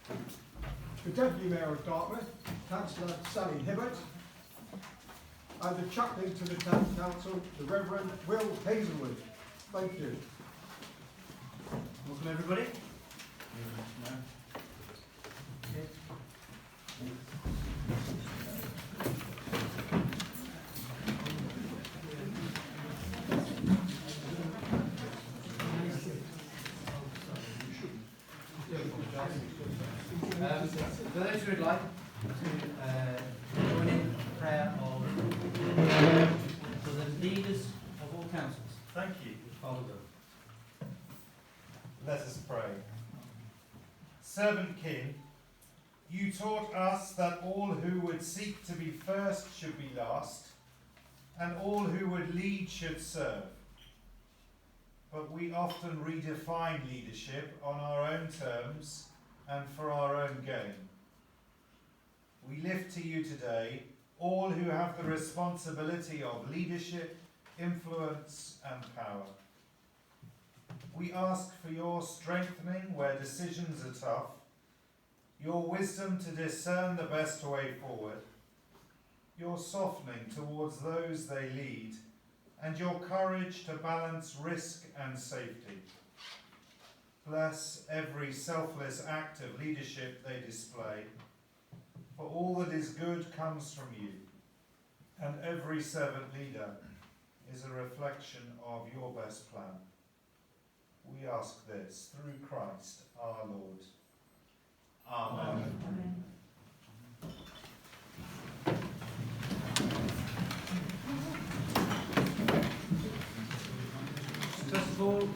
The Deputy Mayor of Dartmouth, Councillor Sally Hibbert, and the Chaplain to the Town Council, the Reverend Will Hazelwood. Thank you. Welcome everybody. For those who would like to join in prayer for the leaders of all councils. Thank you. Father Will. Let us pray. Servant King, you taught us that all who would seek to be first should be last, and all who would lead should serve. But we often redefine leadership on our own terms and for our own gain. We lift to you today all who have the responsibility of leadership, influence and power. We ask for your strengthening where decisions are tough, your wisdom to discern the best way forward, your softening towards those they lead, and your courage to balance risk and safety. Bless every selfless act of leadership they display, for all that is good comes from you, and every servant leader is a reflection of your best plan. We ask this through Christ our Lord. Amen. Amen. First of all,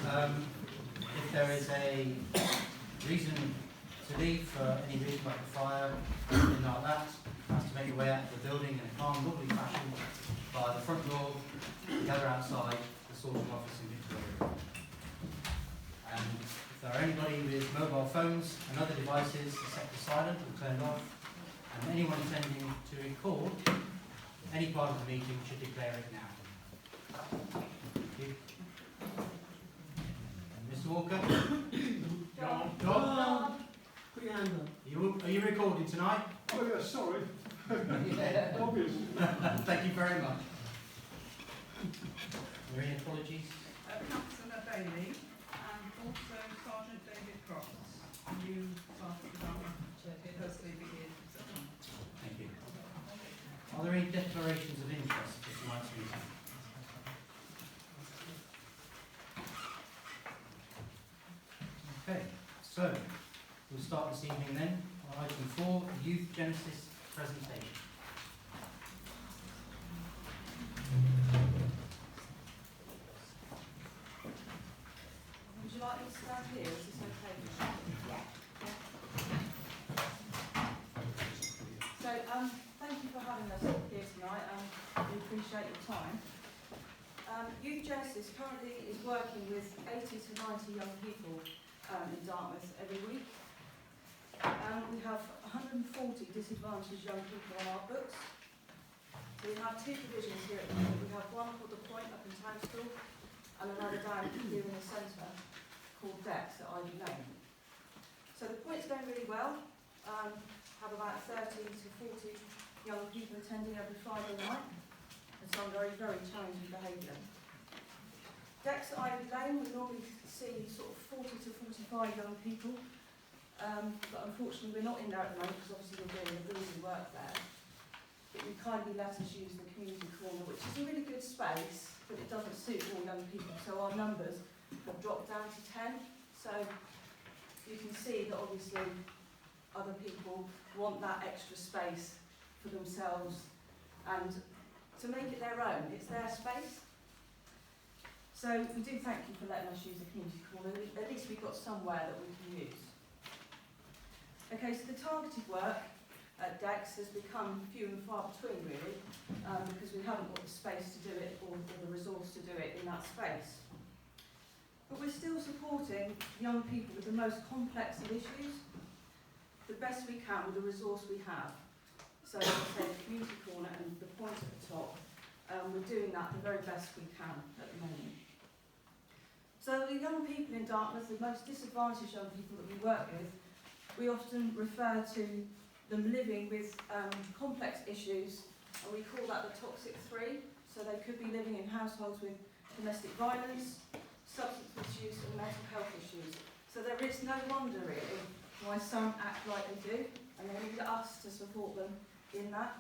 if there is a reason to leave for any reason like a fire or anything like that, you have to make your way out of the building in a calm, lovely fashion by the front door, gather outside the sorting office in Victoria. And if there are anybody with mobile phones and other devices set to silent or turned off, and anyone intending to record any part of the meeting should declare it now. Thank you. Mr. Walker? John. Put your hand up. Are you recording tonight? Oh yeah, sorry. Yeah. Obvious. Thank you very much. Are there any apologies? Councillor Bailey and also Sergeant David Cross, new Sergeant Dartmouth, personally begin. Thank you. Are there any declarations of interest for tonight's meeting? Okay, so we'll start this evening then on item 4, Youth Genesis presentation. Would you like me to stand here? Is this okay? Yeah. So, thank you for having us here tonight, and we appreciate your time. Youth Genesis currently is working with 80 to 90 young people in Dartmouth every week. We have 140 disadvantaged young people on our books. So we have two divisions here at the moment. We have one called The Point up in Town School, and another down here in the centre called Dex at Ivy Lane. So the Point's going really well. Have about 30 to 40 young people attending every Friday night, and some very, very challenging behaviour. Dex at Ivy Lane, we normally see sort of 40 to 45 young people, but unfortunately we're not in there at the moment because obviously we're doing the building work there. But you kindly let us use the community corner, which is a really good space, but it doesn't suit all young people, so our numbers have dropped down to 10. So you can see that obviously other people want that extra space for themselves and to make it their own. It's their space. So we do thank you for letting us use the community corner. At least we've got somewhere that we can use. Okay, so the targeted work at Dex has become few and far between really, because we haven't got the space to do it or the resource to do it in that space. But we're still supporting young people with the most complex of issues, the best we can with the resource we have. So as I said, community corner and the Point at the top, we're doing that the very best we can at the moment. So the young people in Dartmouth, the most disadvantaged young people that we work with, we often refer to them living with complex issues, and we call that the toxic three. So they could be living in households with domestic violence, substance misuse and mental health issues. So there is no wonder really why some act like they do, and they need us to support them in that.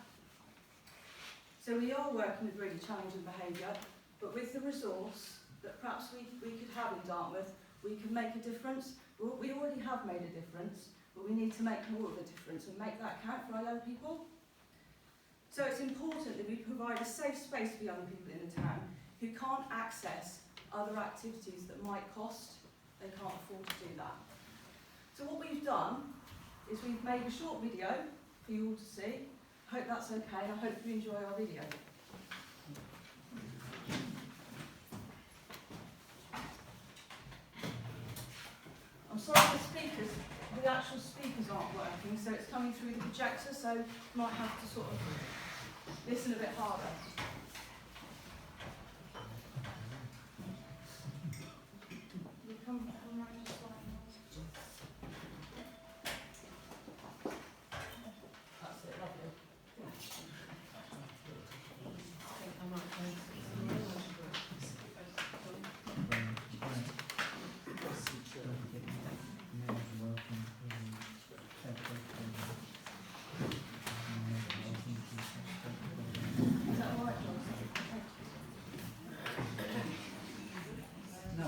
So we are working with really challenging behaviour, but with the resource that perhaps we could have in Dartmouth, we can make a difference. We already have made a difference, but we need to make more of a difference and make that count for our young people. So it's important that we provide a safe space for young people in the town who can't access other activities that might cost. They can't afford to do that. So what we've done is we've made a short video for you all to see. I hope that's okay, and I hope you enjoy our video. I'm sorry the actual speakers aren't working, so it's coming through the projector, so you might have to sort of listen a bit harder. You come around this side. That's it, lovely. I think I might Is that all right, Jonathan? Thank you. No.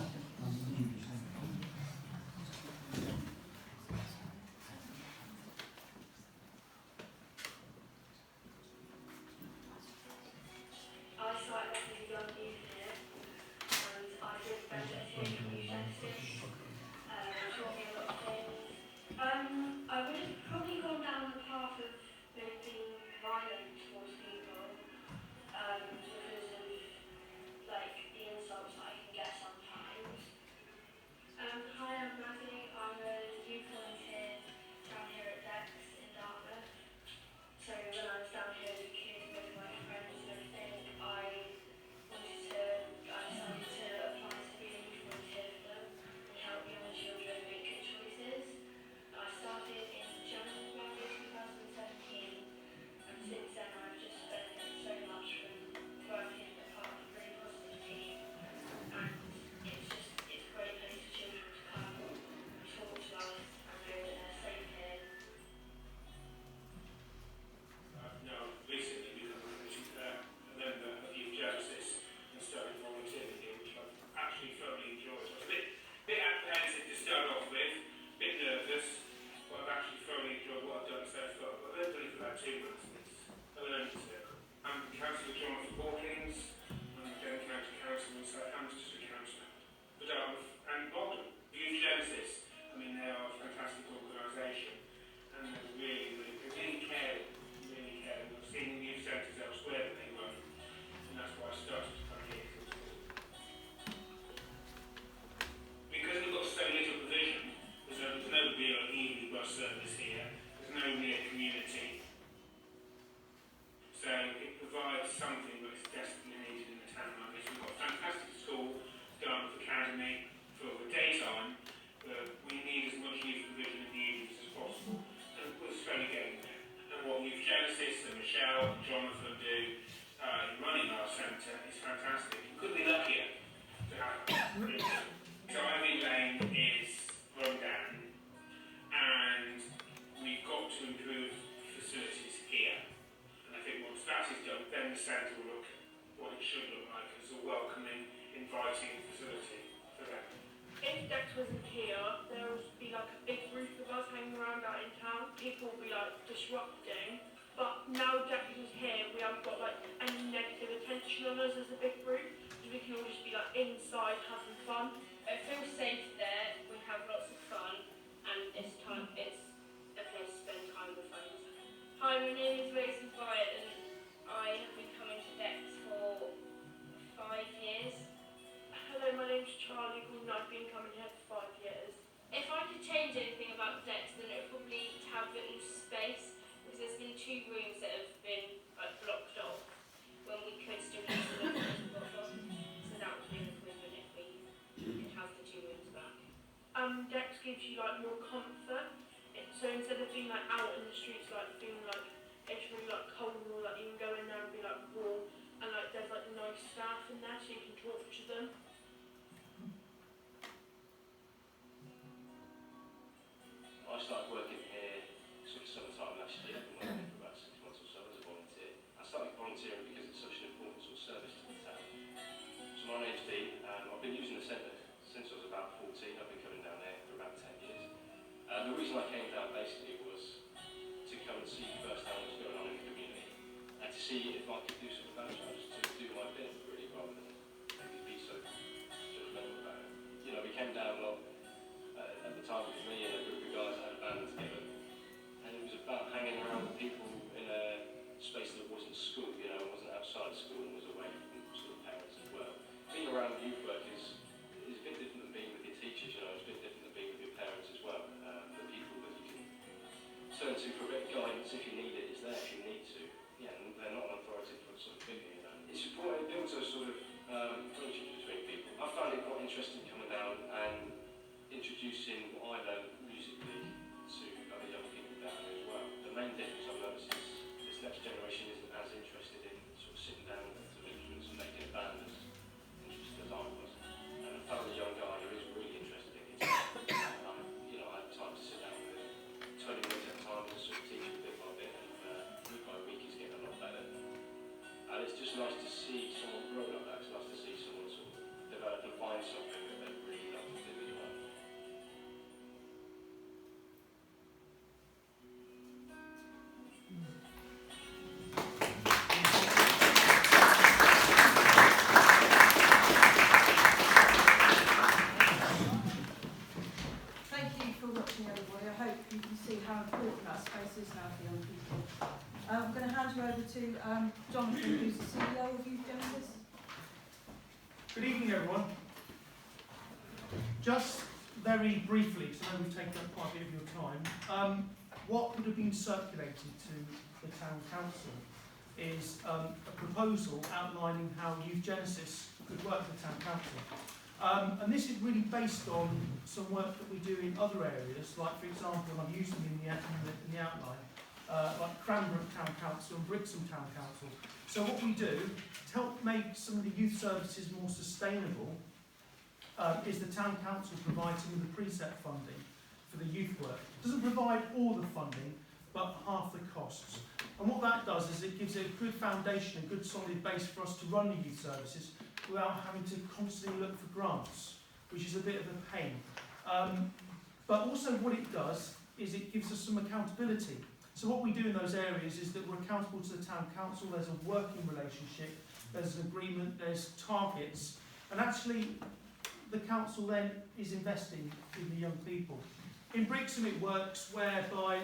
I started off as a young youth here, and I did benefiting from youth services, taught me a lot of things. I would have probably gone down the path of being violent towards people, because of like the insults that I can get sometimes. Hi, I'm Maggie. I'm a youth volunteer down here at Dex in Dartmouth. So when I was down here as a kid with my friends and everything, I decided to apply to be a youth volunteer for them and help young children make good choices. I started in January 2017, and since then I've just benefited so much from working as part of a really positive team, and it's a great place for children to come and talk to us and know that they're safe here. Now, recently become a member of Youth Justice and started volunteering here, which I've actually thoroughly enjoyed. I was a bit apprehensive to start off with, a bit nervous, but I've actually thoroughly enjoyed what I've done so far. I've only done it for about 2 months, and it's a learning circle. I'm Councillor Jonathan Hawkins, I'm the Devon County Council and Southampton District Councillor for Dartmouth and Bolton. Youth Genesis, I mean, they are a fantastic organisation, and they're really caring. I've seen youth centres elsewhere that they run, and that's why I started to come here. Because we've got so little provision, there's no real evening bus service here, there's no near community. So it provides something that is desperately needed in a town like this. We've got a fantastic school, Dartmouth Academy, for the daytime, but we need as much youth provision in the evenings as possible, and we're slowly getting there. And what Youth Genesis and Michelle and Jonathan do in running our centre is fantastic. We couldn't be luckier to have it. So Ivy Lane is run down, and we've got to improve facilities here. And I think once that is done, then the centre will look what it should look like as a welcoming, inviting facility for them. If Dex wasn't here, there would be like a big group of us hanging around out in town. People would be like disrupting. But now Dex is here, we haven't got like any negative attention on us as a big group. So we can all just be like inside having fun. It feels safe there, we have lots of fun, and it's a place to spend time with friends. Hi, my name is Mason Wyatt, and I have been coming to Dex for 5 years. Hello, my name's Charlie Gould, and I've been coming here for 5 years. If I could change anything about Dex, then it would probably to have a bit more space, because there's been 2 rooms that have been like blocked off when we could still use them as blocked off. So that would be an improvement if we could have the 2 rooms back. Dex gives you like more comfort. So reason I came down basically was to come and see firsthand what's going on in the community and to see if I could do something about it, just to do my bit really rather than maybe be so judgmental about it. You know, we came down, well, at the time it was me and a group of guys that had a band together, and it was about hanging around with people in a space that wasn't school, you know, wasn't outside school and was away from sort of parents as well. Being around youth work is a bit different than being with your teachers, you know, it's a bit different than being with your parents as well. The people that you can turn to for a bit of guidance if you need it is there if you need to. Yeah, and they're not an authoritative sort of figure, you know. It's important, it builds a sort of friendship between people. I found it quite interesting coming down and introducing what I learned musically to other young people down there as well. The main difference I've noticed is this next generation isn't as interested in sort of sitting down to instruments and making a band as interested as I was. And I found a young guy who is really interested in guitar. You know, I had time to sit down with him 20 minutes at a time and sort of teach him bit by bit, and week by week he's getting a lot better. And it's just nice to see someone grow like that. It's nice to see someone sort of develop and find something that they really love to do as well. Thank you for watching, everybody. I hope you can see how important that space is now for young people. I'm going to hand you over to Jonathan, who's the CEO of Youth Genesis. Good evening, everyone. Just very briefly, because I know we've taken up quite a bit of your time, what would have been circulated to the Town Council is a proposal outlining how Youth Genesis could work with the Town Council. And this is really based on some work that we do in other areas, like, for example, and I've used them in the outline, like Cranbrook Town Council and Brixham Town Council. So what we do to help make some of the youth services more sustainable is the Town Council provides some of the preset funding for the youth work. It doesn't provide all the funding, but half the costs. And what that does is it gives it a good foundation, a good solid base for us to run the youth services without having to constantly look for grants, which is a bit of a pain. But also what it does is it gives us some accountability. So what we do in those areas is that we're accountable to the Town Council, there's a working relationship, there's an agreement, there's targets, and actually the council then is investing in the young people. In Brixham it works whereby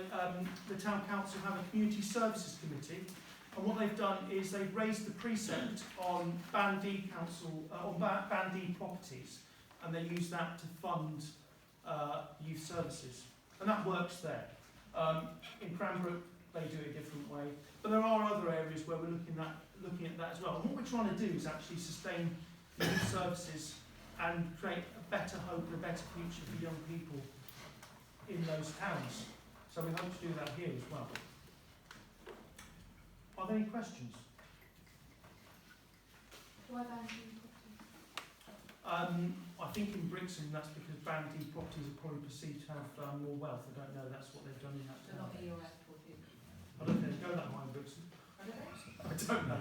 the Town Council have a community services committee, and what they've done is they've raised the precept on Band D Band D properties, and they use that to fund youth services, and that works there. In Cranbrook they do it a different way, but there are other areas where we're looking at that as well. And what we're trying to do is actually sustain youth services and create a better hope and a better future for young people in those towns. So we hope to do that here as well. Are there any questions? Why Band D properties? I think in Brixham that's because Band D properties are probably perceived to have more wealth. I don't know, that's what they've done in that town. They're not EOS properties. I don't think they go that high in Brixham. I don't know. I don't know.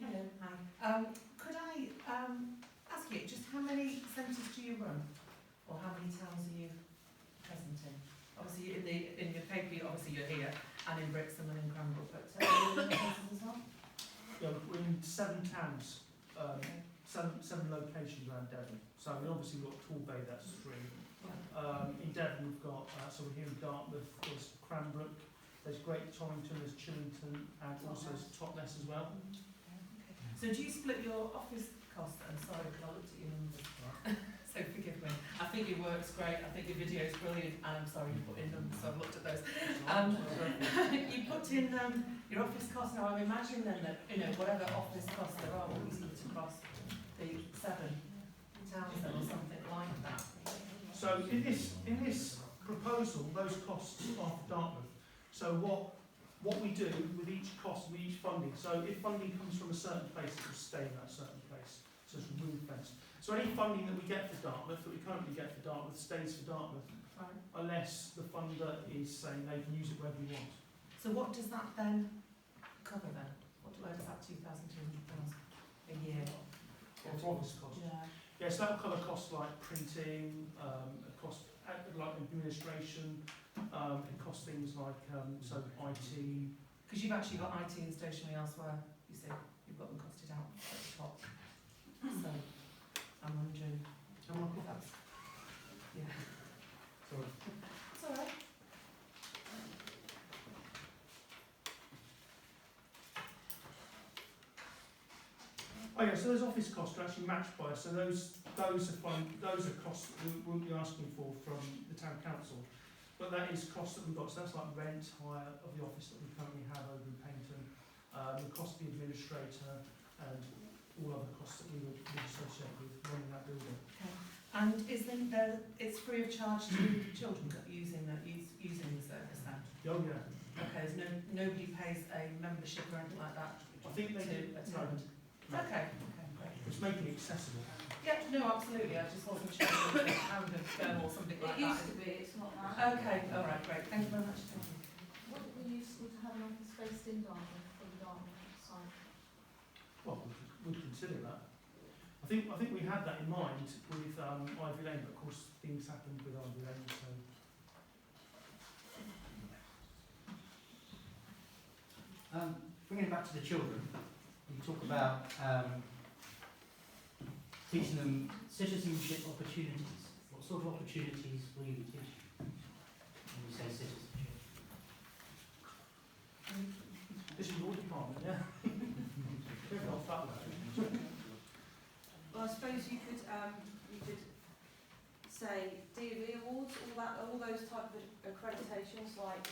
Hello, hi. Could I ask you just how many centres do you run, or how many towns are you present in? Obviously, in your paper, obviously you're here, and in Brixham and in Cranbrook, but are you in other places as well? Yeah, we're in 7 towns, seven locations around Devon. So we obviously got Torbay, that's 3. In Devon we've got, so we're here in Dartmouth, there's Cranbrook, there's Great Torrington, there's Chillington, and also there's Totnes as well. So do you split your office costs? I'm sorry, because I looked at your numbers. So forgive me. I think your work's great. I think your video's brilliant. And I'm sorry you put in numbers, so I've looked at those. You put in your office costs. Now I'm imagining then that, you know, whatever office costs there are, will be split across the 7 towns then, or something like that. So in this proposal, those costs are for Dartmouth. So what we do with each cost, with each funding, so if funding comes from a certain place, it will stay in that certain place. So it's ring-fenced. So any funding that we get for Dartmouth, that we currently get for Dartmouth, stays for Dartmouth, Right. unless the funder is saying they can use it wherever you want. So what does that then cover then? Where does that £2,200 a year? For office costs. Yeah. Yes, that will cover costs like printing, cost like administration, it costs things like so IT. Because you've actually got IT and stationery elsewhere, you see, you've got them costed out at the top. So, I'm wondering, if that's, yeah. Sorry. It's all right. Oh yeah, so those office costs are actually matched by us. So those are costs that we won't be asking for from the town council, but that is costs that we've got. So that's like rent, hire of the office that we currently have over in Paynton, the cost of the administrator, and all other costs that we would associate with running that building. Okay. And is it's free of charge to children that are using the service then? Oh yeah. Okay, so nobody pays a membership or anything like that I think they to do. attend? No. Okay, great. It's making it accessible. Yeah, no, absolutely. I just wasn't sure if it was a pound of go or something like It that. used to be, it's not now. Okay, all right, great. Thank you very much. Thank you. Would it be useful to have an office based in Dartmouth for the Dartmouth site? Well, we'd consider that. I think we had that in mind with Ivy Lane, but of course things happened with Ivy Lane, so. Bringing it back to the children, you talk about teaching them citizenship opportunities. What sort of opportunities will you be teaching when you say citizenship? This is your department, yeah? Off that way. Well, I suppose you could say DV awards, all those type of accreditations, like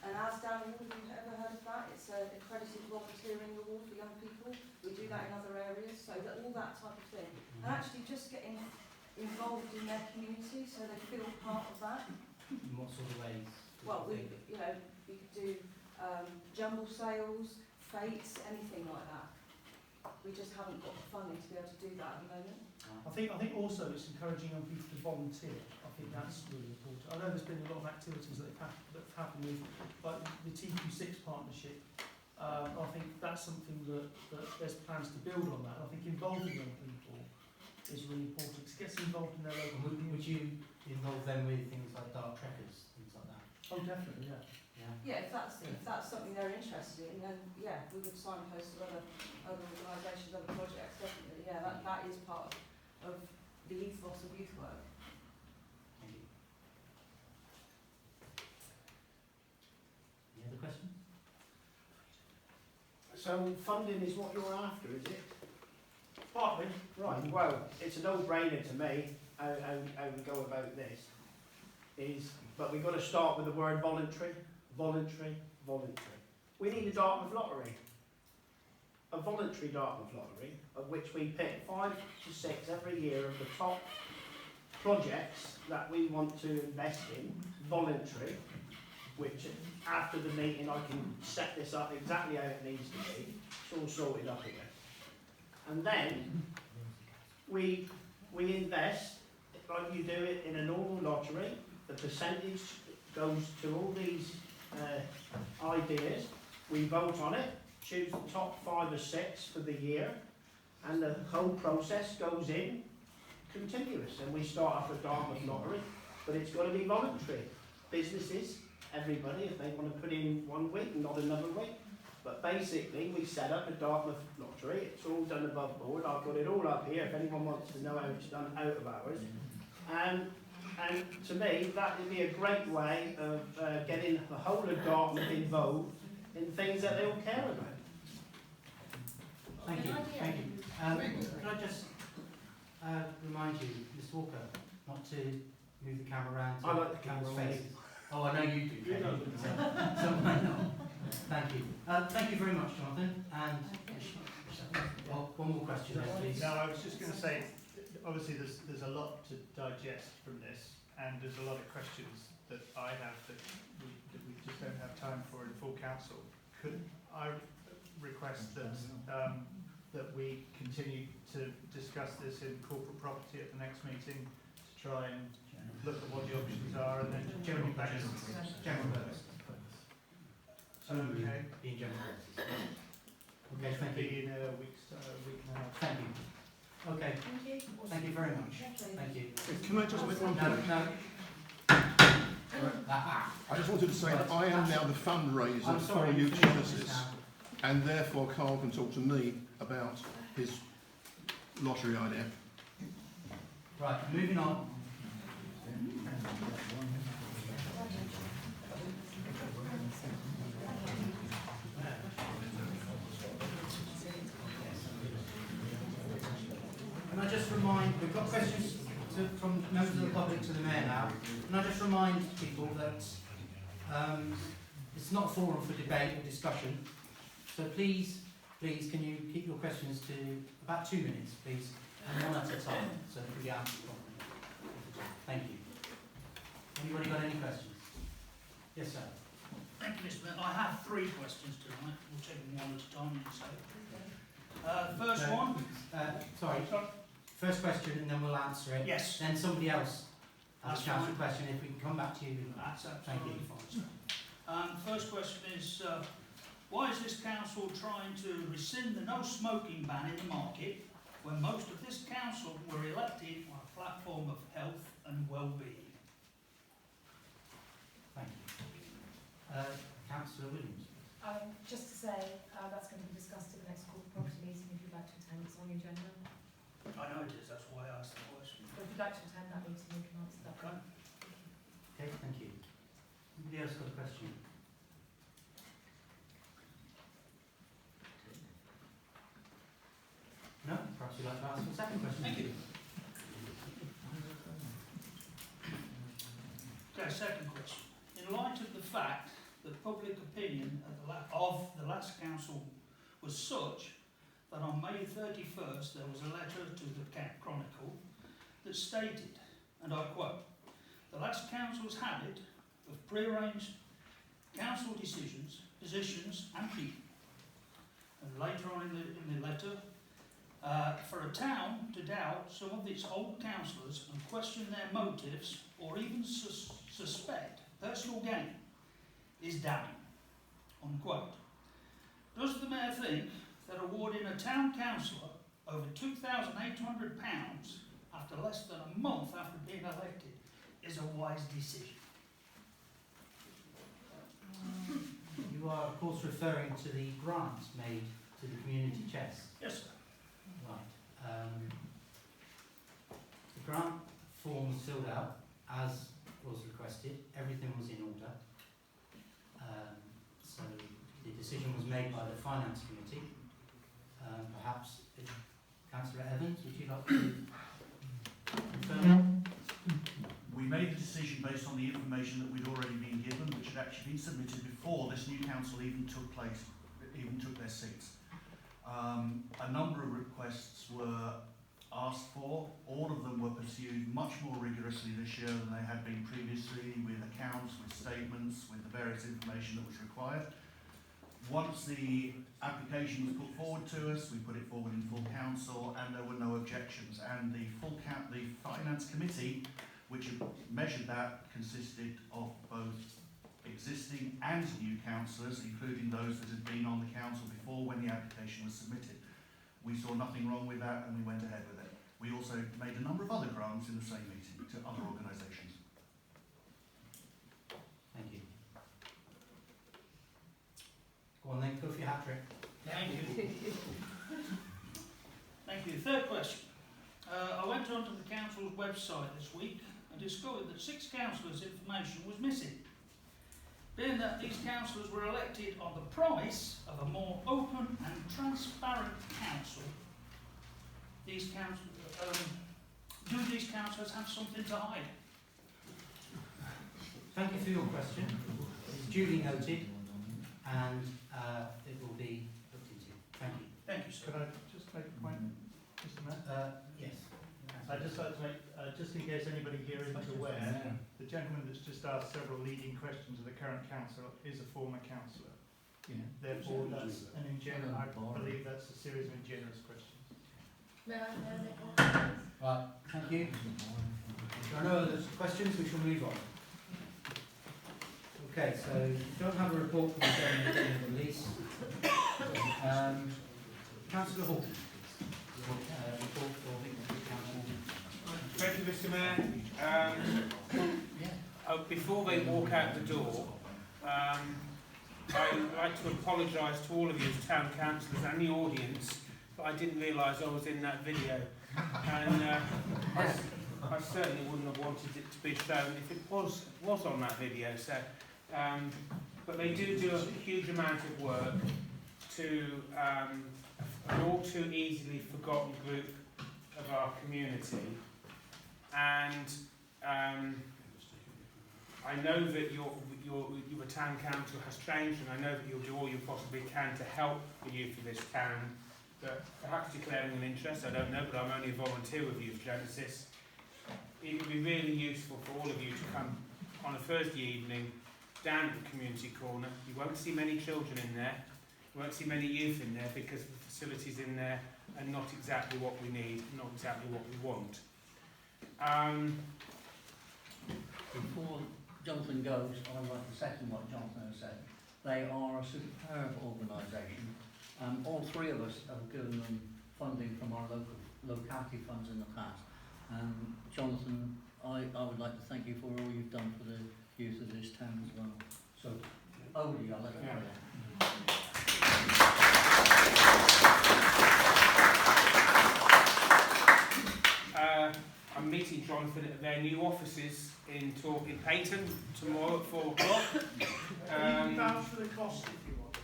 an ASDAN award. Have you ever heard of that? It's an accredited volunteering award for young people. We do that in other areas, so that all that type of thing, and actually just getting involved in their community, so they feel part of that. In what sort of ways? Well, we could do jumble sales, fates, anything like that. We just haven't got the funding to be able to do that at the moment. I think also it's encouraging young people to volunteer. I think that's really important. I know there's been a lot of activities that have happened with, like the TQ6 partnership. I think that's something that there's plans to build on that. I think involving young people is really important. It gets involved in their local community. Would you involve them with things like dark trekkers, things like that? Oh, definitely, yeah. Yeah, if that's something they're interested in, then yeah, we would signpost to other organisations, other projects, definitely. Yeah, that is part of the ethos of youth work. Thank you. Any other questions? So funding is what you're after, is it? Partly. Right, well, it's a no-brainer to me how we go about this. But we've got to start with the word voluntary. Voluntary, voluntary. We need a Dartmouth lottery. A voluntary Dartmouth lottery, of which we pick 5 to 6 every year of the top projects that we want to invest in, voluntary, which after the meeting I can set this up exactly how it needs to be. It's all sorted up again. And then we invest, like you do it in a normal lottery, the percentage goes to all these ideas, we vote on it, choose the top 5 or 6 for the year, and the whole process goes in continuous, and we start off a Dartmouth lottery, but it's got to be voluntary. Businesses, everybody, if they want to put in 1 week, not another week, but basically we set up a Dartmouth lottery, it's all done above board, I've got it all up here if anyone wants to know how it's done out of hours, and to me, that would be a great way of getting the whole of Dartmouth involved in things that they all care about. Thank you. Thank you. Could I just remind you, Mr. Walker, not to move the camera around to I like the people's camera faces? Oh, I know you do. You know. Some might not. Thank you. Thank you very much, Jonathan. And one more question, please. No, I was just going to say, obviously there's a lot to digest from this, and there's a lot of questions that I have that we just don't have time for in full council. Could I request that that we continue to discuss this in corporate property at the next meeting to try and look at what the options are, and then General back to purposes. General purposes. Okay. In general purposes. Okay, thank you. Be in a week and a half. Thank you. Okay, Thank you. thank you very much. Thank you. Can I just make one No, point? no. I just wanted to say that I am now the fundraiser I'm for sorry, Youth finish this Genesis, now. and therefore Carl can talk to me about his lottery idea. Right, moving on. Can I just remind, we've got questions from members of the public to the Mayor now. Can I just remind people that it's not a forum for debate or discussion, so please, can you keep your questions to about 2 minutes, please, and one at a time, so that we get answered properly. Thank you. Anybody got any questions? Yes, sir. Thank you, Mr. Mayor. I have 3 questions tonight. We'll take them one at a time, you say. First one. Sorry. First question, and then we'll answer it. Yes. Then somebody else has a That's chance for fine. a question. If we can come back to you. That's Thank you. absolutely fine. First question is, why is this council trying to rescind the no smoking ban in the market when most of this council were elected on a platform of health and well-being? Thank you. Councillor Williams. Just to say, that's going to be discussed at the next corporate property meeting if you'd like to attend. It's on the agenda. I know it is, that's why I asked the question. But if you'd like to attend that meeting, you can answer that. Okay. Okay, thank you. Anybody else got a question? No? Perhaps you'd like to ask a second question. Thank you. Okay, second question. In light of the fact that public opinion of the last council was such that on May 31st there was a letter to the Chronicle that stated, and I quote, "The last council's habit of prearranged council decisions, positions and people." And later on in the letter, for a town to doubt some of its old councillors and question their motives or even suspect personal gain is damning, unquote. Does the Mayor think that awarding a town councillor over £2,800 after less than a month after being elected is a wise decision? You are, of course, referring to the grant made to the community chest. Yes, sir. Right. The grant form was filled out as was requested. Everything was in order. So the decision was made by the Finance Committee. Perhaps Councillor Evans, would you like to confirm? We made the decision based on the information that we'd already been given, which had actually been submitted before this new council even took their seats. A number of requests were asked for. All of them were pursued much more rigorously this year than they had been previously, with accounts, with statements, with the various information that was required. Once the application was put forward to us, we put it forward in full council, and there were no objections. And the Finance Committee, which measured that, consisted of both existing and new councillors, including those that had been on the council before when the application was submitted. We saw nothing wrong with that, and we went ahead with it. We also made a number of other grants in the same meeting to other organisations. Thank you. Go on then, go for your hat trick. Thank you. Thank you. Third question. I went onto the council's website this week and discovered that 6 councillors' information was missing. Being that these councillors were elected on the promise of a more open and transparent council, these do these councillors have something to hide? Thank you for your question. It's duly noted, and it will be looked into. Thank you. Thank you, sir. Could I just make a point, Mr. Mayor? Yes. I'd just like to make, just in case anybody here isn't aware, the gentleman that's just asked several leading questions of the current council is a former councillor. Yeah. Therefore, that's an ingenuous, I believe that's a series of ingenuous questions. Right, thank you. If there are no other questions, we shall move on. Okay, so we don't have a report from the Chairman of the Police. Councillor Hawkins, please. report for the council. Thank you, Mr. Mayor. Before they walk out the door, I would like to apologise to all of you as town councillors and the audience, but I didn't realise I was in that video. And I certainly wouldn't have wanted it to be shown if it was on that video. So, but they do a huge amount of work to an all too easily forgotten group of our community. And I know that your town council has changed, and I know that you'll do all you possibly can to help the youth of this town. But perhaps declaring an interest, I don't know, but I'm only a volunteer with Youth Genesis. It would be really useful for all of you to come on a Thursday evening down at the community corner. You won't see many children in there, you won't see many youth in there, because the facilities in there are not exactly what we need, not exactly what we want. Before Jonathan goes, I'd like to second what Jonathan has said. They are a superb organisation. All three of us have given them funding from our locality funds in the past. Jonathan, I would like to thank you for all you've done for the youth of this town as well. So, over to you, I'll let you I'm meeting Jonathan at their new offices in Payton tomorrow at 4 o'clock. Vouch for the cost if you want.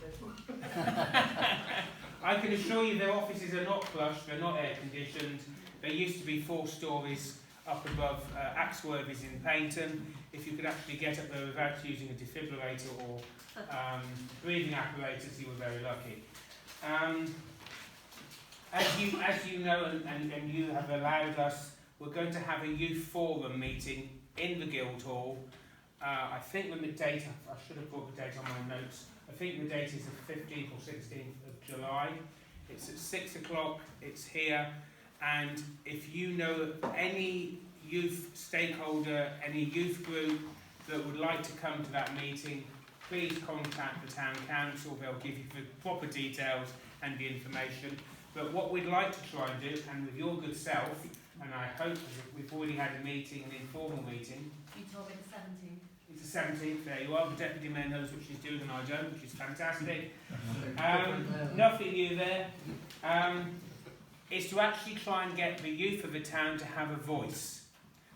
I can assure you their offices are not plush, they're not air conditioned. They used to be 4 stories up above Axworthy's in Payton. If you could actually get up there without using a defibrillator or breathing apparatus, you were very lucky. As you know, and you have allowed us, we're going to have a youth forum meeting in the Guildhall. I think the date, I should have put the date on my notes. I think the date is the 15th or 16th of July. It's at 6 o'clock, it's here. And if you know any youth stakeholder, any youth group that would like to come to that meeting, please contact the town council. They'll give you the proper details and the information. But what we'd like to try and do, and with your good self, and I hope that we've already had a meeting, an informal meeting. You told me the 17th. It's the 17th, there you are. The Deputy Mayor knows what she's doing and I don't, which is fantastic. Nothing new there. Is to actually try and get the youth of the town to have a voice,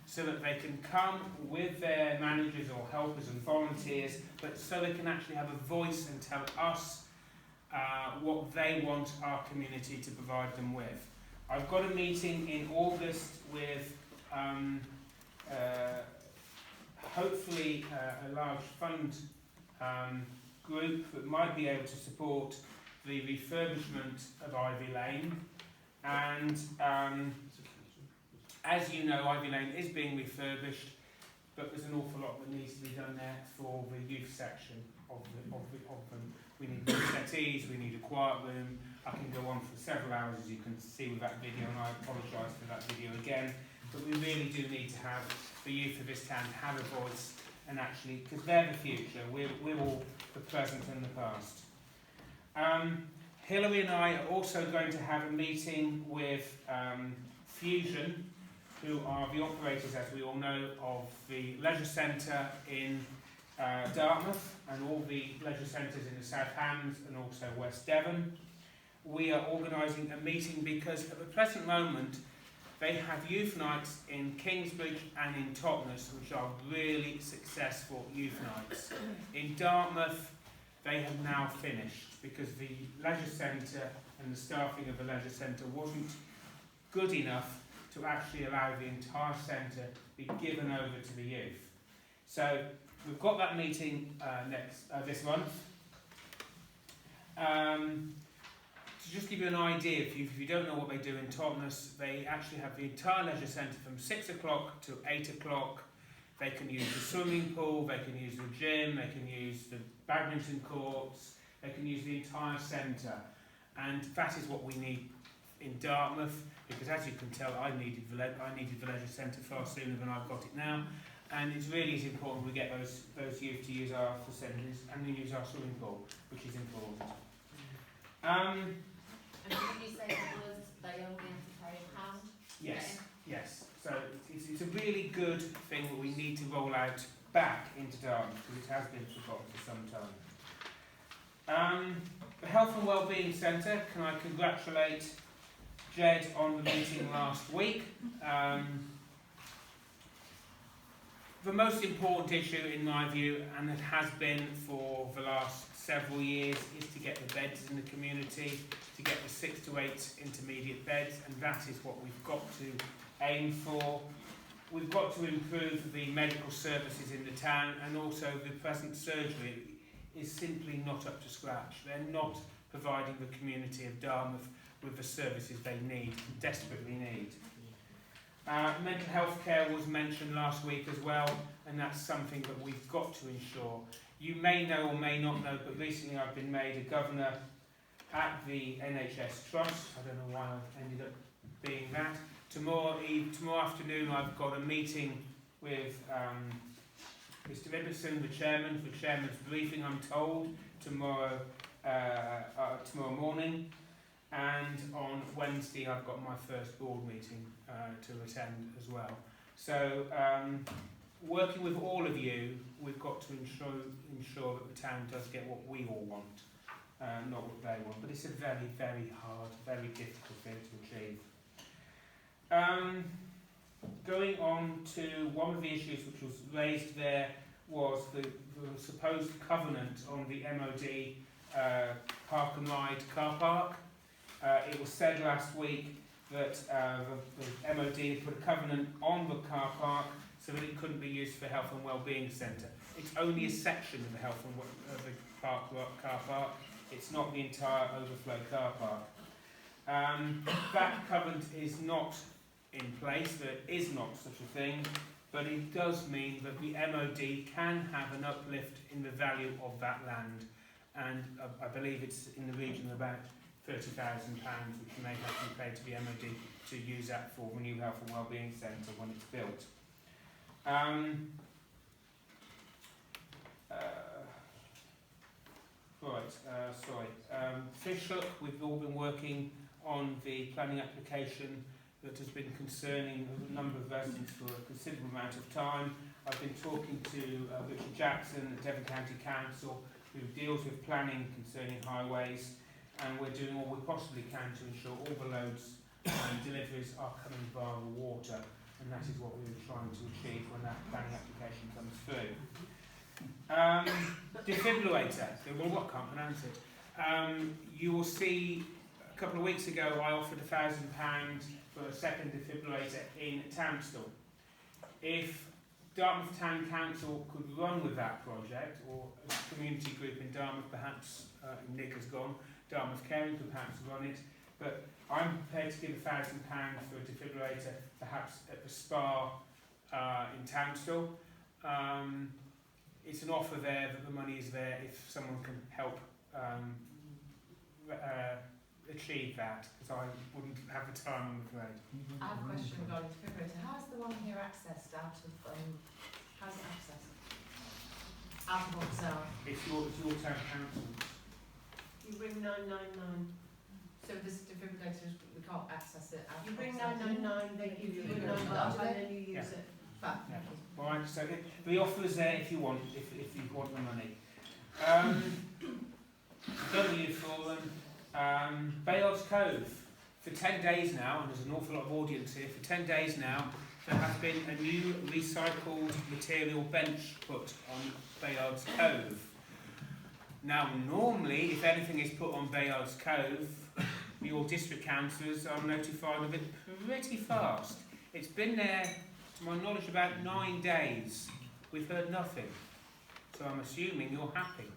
so that they can come with their managers or helpers and volunteers, but so they can actually have a voice and tell us what they want our community to provide them with. I've got a meeting in August with hopefully a large fund group that might be able to support the refurbishment of Ivy Lane. And as you know, Ivy Lane is being refurbished, but there's an awful lot that needs to be done there for the youth section of them. We need new settees, we need a quiet room. I can go on for several hours, as you can see with that video, and I apologise for that video again. But we really do need to have the youth of this town have a voice, and actually, because they're the future, we're all the present and the past. Hilary and I are also going to have a meeting with Fusion, who are the operators, as we all know, of the leisure centre in Dartmouth and all the leisure centres in the South Hams and also West Devon. We are organising a meeting because at the present moment they have youth nights in Kingsbridge and in Totnes, which are really successful youth nights. In Dartmouth they have now finished because the leisure centre and the staffing of the leisure centre wasn't good enough to actually allow the entire centre to be given over to the youth. So we've got that meeting this month. To just give you an idea, if you don't know what they do in Totnes, they actually have the entire leisure centre from 6 o'clock to 8 o'clock. They can use the swimming pool, they can use the gym, they can use the badminton courts, they can use the entire centre. And that is what we need in Dartmouth, because as you can tell, I needed the leisure centre far sooner than I've got it now. And it's really important we get those youth to use our facilities and we use our swimming pool, which is important. And when you say members, they only have to pay £1? Yes, yes. So it's a really good thing that we need to roll out back into Dartmouth because it has been forgotten for some time. The Health and Wellbeing Centre, can I congratulate Jed on the meeting last week. The most important issue in my view, and it has been for the last several years, is to get the beds in the community, to get the 6 to 8 intermediate beds, and that is what we've got to aim for. We've got to improve the medical services in the town, and also the present surgery is simply not up to scratch. They're not providing the community of Dartmouth with the services they need, desperately need. Mental health care was mentioned last week as well, and that's something that we've got to ensure. You may know or may not know, but recently I've been made a governor at the NHS Trust. I don't know why I've ended up being that. Tomorrow afternoon I've got a meeting with Mr Ibbotson, the chairman, for chairman's briefing, I'm told, tomorrow morning. And on Wednesday I've got my first board meeting to attend as well. So working with all of you, we've got to ensure that the town does get what we all want, not what they want. But it's a very, very hard, very difficult thing to achieve. Going on to one of the issues which was raised there was the supposed covenant on the MOD Park and Ride car park. It was said last week that the MOD had put a covenant on the car park so that it couldn't be used for Health and Wellbeing Centre. It's only a section of the car park. It's not the entire overflow car park. That covenant is not in place. There is not such a thing, but it does mean that the MOD can have an uplift in the value of that land, and I believe it's in the region of about £30,000, which may have to be paid to the MOD to use that for the new Health and Wellbeing Centre when it's built. Fishhook, we've all been working on the planning application that has been concerning a number of residents for a considerable amount of time. I've been talking to Richard Jackson at Devon County Council, who deals with planning concerning highways, and we're doing all we possibly can to ensure all the loads and deliveries are coming via the water, and that is what we're trying to achieve when that planning application comes through. Defibrillator, well, I can't pronounce it. You will see a couple of weeks ago I offered £1,000 for a second defibrillator in Townsville. If Dartmouth Town Council could run with that project, or a community group in Dartmouth, perhaps Nick has gone, Dartmouth Caring could perhaps run it, but I'm prepared to give £1,000 for a defibrillator, perhaps at the Spa in Townsville. It's an offer there that the money is there if someone can help achieve that, because I wouldn't have the time, I'm afraid. I have a question regarding defibrillator. How is the one here accessed out of, how's it accessed? Out of Oxford? It's your town council. You ring 999. So this defibrillator, we can't access it out of You ring Oxford. 999, they give you ring a number, 999, and then you use it. Fab. Yeah. Right, so the offer is there if you want, if you want the money. W for them. Bayard's Cove. For 10 days now, and there's an awful lot of audience here, for 10 days now, there has been a new recycled material bench put on Bayard's Cove. Now, normally, if anything is put on Bayard's Cove, your district councillors are notified of it pretty fast. It's been there, to my knowledge, about 9 days. We've heard nothing. So I'm assuming you're happy.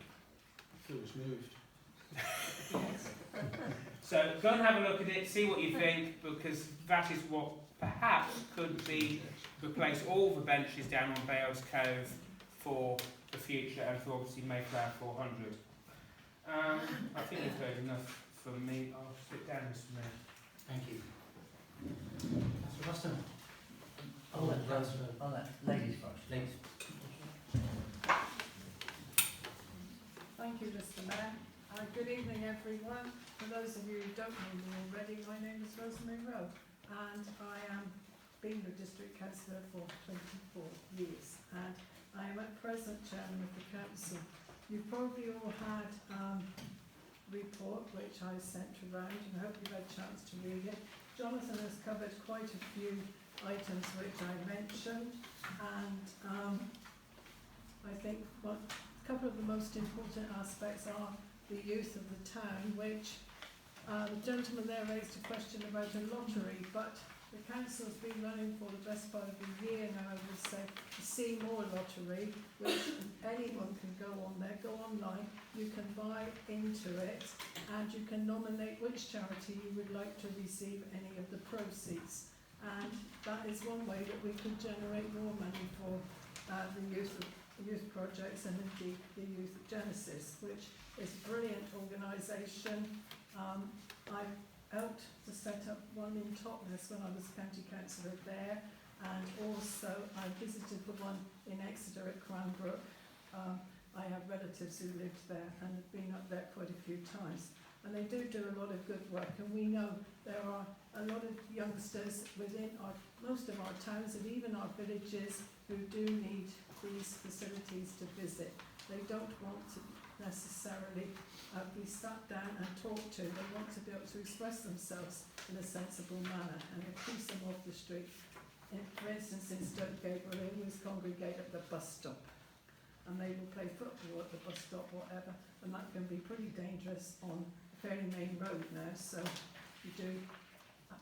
Feels moved. So go and have a look at it, see what you think, because that is what perhaps could be replace all the benches down on Bayard's Cove for the future and for obviously Mayflower 400. I think you've heard enough from me. I'll sit down, Mr. Mayor. Thank you. Mr. Ruston. I'll let ladies first. Ladies. Thank you, Mr. Mayor. Good evening, everyone. For those of you who don't know me already, my name is Rosemary Rowe, and I am been the district councillor for 24 years, and I am at present chairman of the council. You've probably all had a report which I sent around, and I hope you've had a chance to read it. Jonathan has covered quite a few items which I mentioned, and I think a couple of the most important aspects are the youth of the town, which the gentleman there raised a question about a lottery, but the council's been running for the best part of a year now, I would say, the Seymour Lottery, which anyone can go on there, go online, you can buy into it, and you can nominate which charity you would like to receive any of the proceeds. And that is one way that we could generate more money for the youth projects and indeed the Youth Genesis, which is a brilliant organisation. I helped to set up one in Totnes when I was county councillor there, and also I visited the one in Exeter at Cranbrook. I have relatives who lived there and have been up there quite a few times, and they do a lot of good work, and we know there are a lot of youngsters within most of our towns and even our villages who do need these facilities to visit. They don't want to necessarily be sat down and talked to. They want to be able to express themselves in a sensible manner, and it keeps them off the street. For instance, in Stoke Gabriel, they always congregate at the bus stop, and they will play football at the bus stop, whatever, and that can be pretty dangerous on a fairly main road now, so you do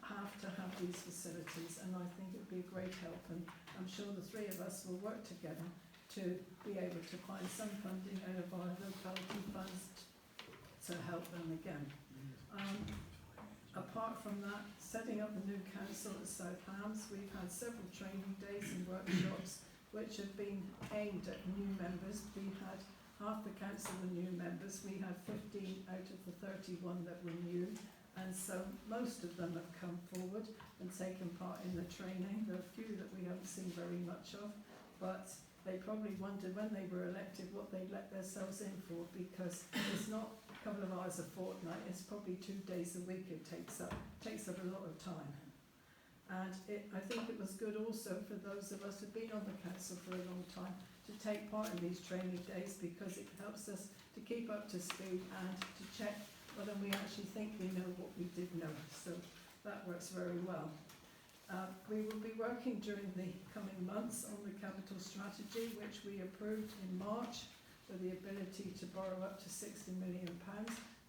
have to have these facilities, and I think it would be a great help, and I'm sure the three of us will work together to be able to find some funding out of our locality funds to help them again. Apart from that, setting up a new council at South Hams, we've had several training days and workshops which have been aimed at new members. We had half the council were new members. We had 15 out of the 31 that were new, and so most of them have come forward and taken part in the training. There are a few that we haven't seen very much of, but they probably wondered when they were elected what they'd let themselves in for, because it's not a couple of hours a fortnight, it's probably 2 days a week it takes up a lot of time. And I think it was good also for those of us who've been on the council for a long time to take part in these training days, because it helps us to keep up to speed and to check whether we actually think we know what we did know. So that works very well. We will be working during the coming months on the capital strategy, which we approved in March, for the ability to borrow up to £60 million,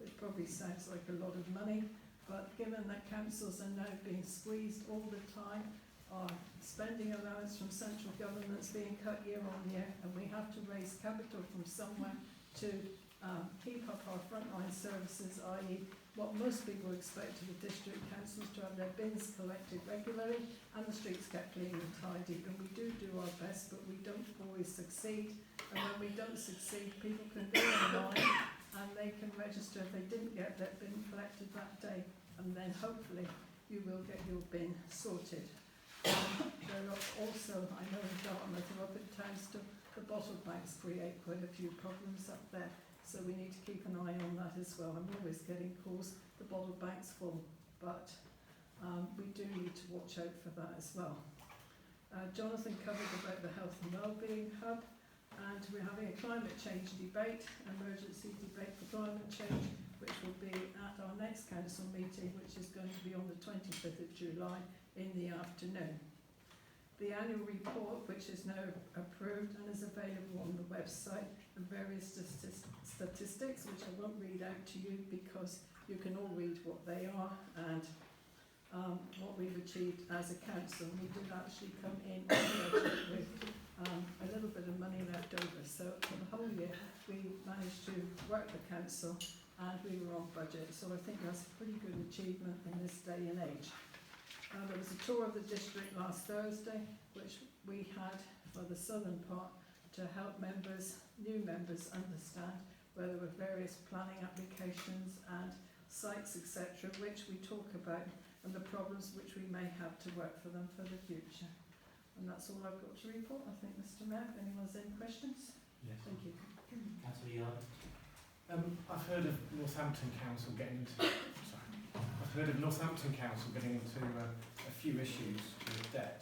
which probably sounds like a lot of money, but given that councils are now being squeezed all the time, our spending allowance from central government's being cut year on year, and we have to raise capital from somewhere to keep up our frontline services, i.e. what most people expect of the district councils, to have their bins collected regularly and the streets kept clean and tidy. And we do our best, but we don't always succeed. And when we don't succeed, people can go online and they can register if they didn't get their bin collected that day. And then hopefully you will get your bin sorted. There are also, I know in Dartmouth or up in Townsend, the bottle banks create quite a few problems up there. So we need to keep an eye on that as well. I'm always getting calls, the bottle bank's full, but we do need to watch out for that as well. Jonathan covered about the Health and Wellbeing Hub, and we're having a climate change debate, emergency debate for climate change, which will be at our next council meeting, which is going to be on the 25th of July in the afternoon. The annual report, which is now approved and is available on the website, and various statistics, which I won't read out to you because you can all read what they are and what we've achieved as a council. We did actually come in with a little bit of money left over, so for the whole year we managed to work the council and we were on budget, so I think that's a pretty good achievement in this day and age. There was a tour of the district last Thursday, which we had for the southern part to help new members understand where there were various planning applications and sites, etc., which we talk about, and the problems which we may have to work for them for the future. And that's all I've got to report, I think, Mr. Mayor. If anyone has any questions? Yes. Thank you. Councillor Yard. I've heard of Northampton Council getting into. Sorry, I've heard of Northampton Council getting into a few issues with debt,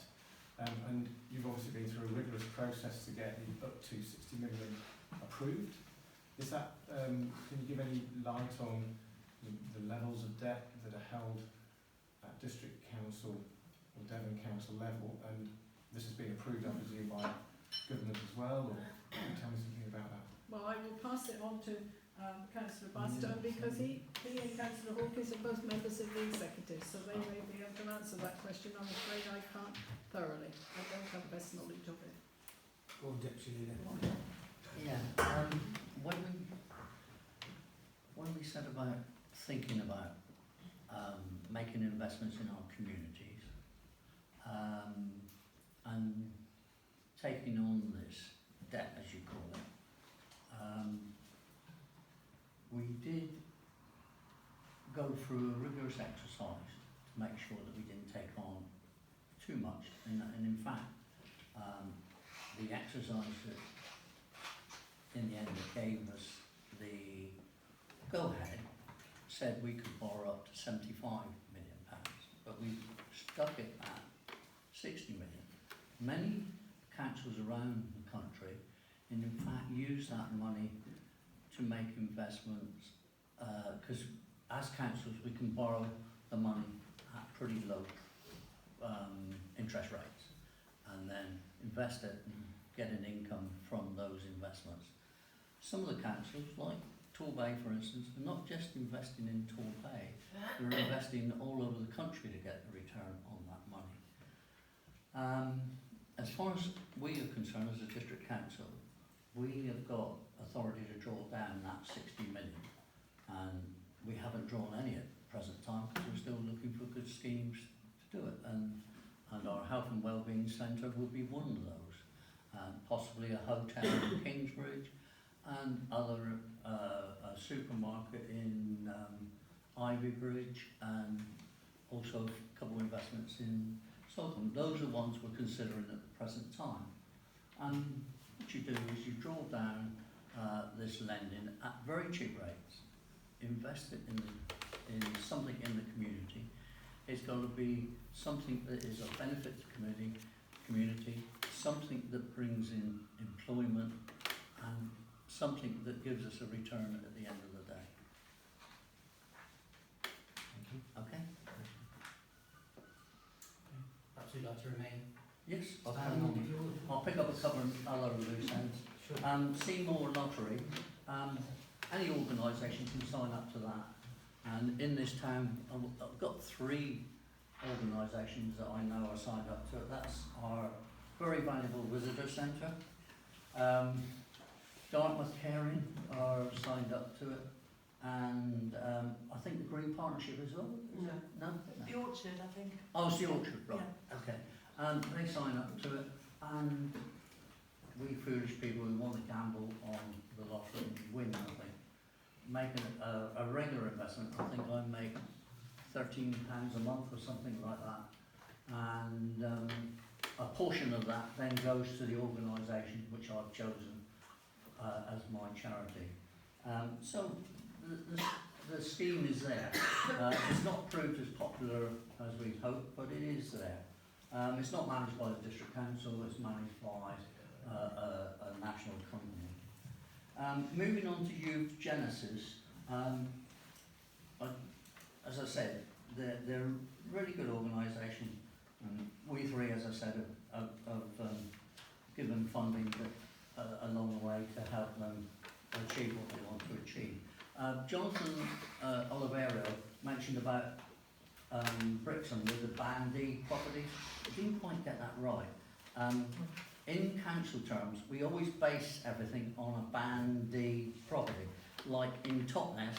and you've obviously been through a rigorous process to get up to 60 million approved. Is that? Can you give any light on the levels of debt that are held at district council or Devon council level, and this has been approved, I presume, by government as well, or can you tell me something about that? Well, I will pass it on to Councillor Barstone because he and Councillor Hawkins are both members of the executive, so they may be able to answer that question. I'm afraid I can't thoroughly. I don't have the best knowledge of it. Or Deputy Leader. Yeah, when we said about thinking about making investments in our communities and taking on this debt, as you call it, we did go through a rigorous exercise to make sure that we didn't take on too much, and in fact the exercise that in the end it gave us the go-ahead said we could borrow up to £75 million, but we stuck it at 60 million. Many councils around the country in fact use that money to make investments, because as councils we can borrow the money at pretty low interest rates and then invest it and get an income from those investments. Some of the councils, like Torbay for instance, are not just investing in Torbay, they're investing all over the country to get the return on that money. As far as we are concerned as a district council, we have got authority to draw down that 60 million, and we haven't drawn any at the present time because we're still looking for good schemes to do it, and our health and wellbeing centre will be one of those, possibly a hotel in Kingsbridge, and other a supermarket in Ivybridge, and also a couple of investments in Salcombe. Those are ones we're considering at the present time. And what you do is you draw down this lending at very cheap rates, invest it in something in the community. It's got to be something that is of benefit to the community, something that brings in employment, and something that gives us a return at the end of the day. Okay? Perhaps you'd like to remain? Yes, I'll pick up a couple of other loose ends. Seymour Lottery, any organisation can sign up to that. And in this town, I've got 3 organisations that I know are signed up to it. That's our very valuable visitor centre. Dartmouth Caring are signed up to it. And I think the Green Partnership as well. No? The Orchard, I think. Oh, it's the Orchard, right. Yeah. Okay. They sign up to it, and we foolish people who want to gamble on the lottery and win nothing, making a regular investment. I think I make £13 a month or something like that, and a portion of that then goes to the organisation which I've chosen as my charity. So the scheme is there. It's not proved as popular as we'd hoped, but it is there. It's not managed by the district council, it's managed by a national company. Moving on to Youth Genesis, as I said, they're a really good organisation. We 3, as I said, have given funding along the way to help them achieve what they want to achieve. Jonathan Oliverio mentioned about Brixham with the Bandy property. I didn't quite get that right. In council terms, we always base everything on a Bandy property. Like in Totnes,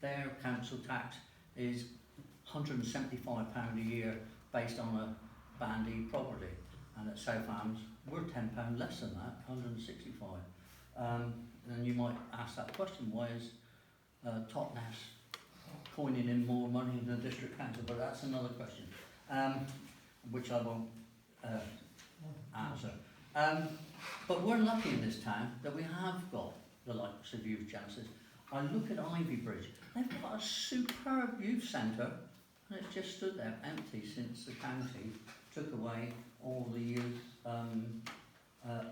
their council tax is £175 a year based on a Bandy property. And at Southampton, we're £10 less than that, 165. And you might ask that question, why is Totnes coining in more money than the district council? But that's another question, which I won't answer. But we're lucky in this town that we have got the likes of Youth Genesis. I look at Ivy Bridge, they've got a superb youth centre, and it's just stood there empty since the county took away all the youth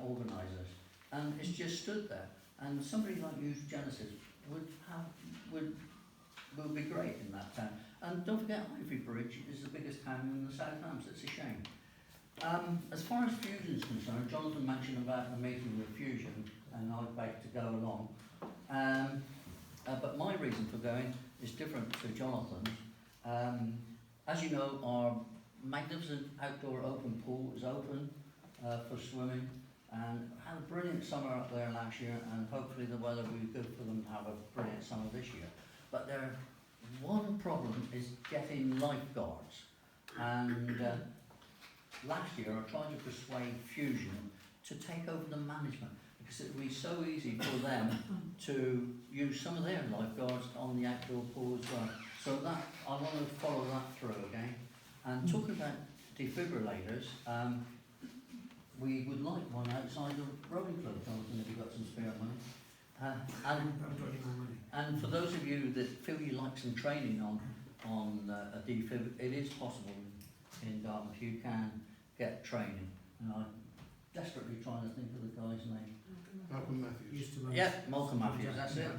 organisers, and it's just stood there. And somebody like Youth Genesis would be great in that town. And don't forget, Ivy Bridge is the biggest town in the South Hams. It's a shame. As far as Fusion is concerned, Jonathan mentioned about the meeting with Fusion, and I'd like to go along. But my reason for going is different to Jonathan's. As you know, our magnificent outdoor open pool is open for swimming, and had a brilliant summer up there last year, and hopefully the weather will be good for them to have a brilliant summer this year. But one problem is getting lifeguards, and last year I tried to persuade Fusion to take over the management, because it would be so easy for them to use some of their lifeguards on the outdoor pool as well. So that I want to follow that through again. And talking about defibrillators, we would like one outside the rowing club, Jonathan, if you've got some spare money. And for those of you that feel you like some training on a defib, it is possible in Dartmouth. You can get training. And I'm desperately trying to think of the guy's name. Malcolm Matthews. Yeah, Malcolm Matthews, that's it.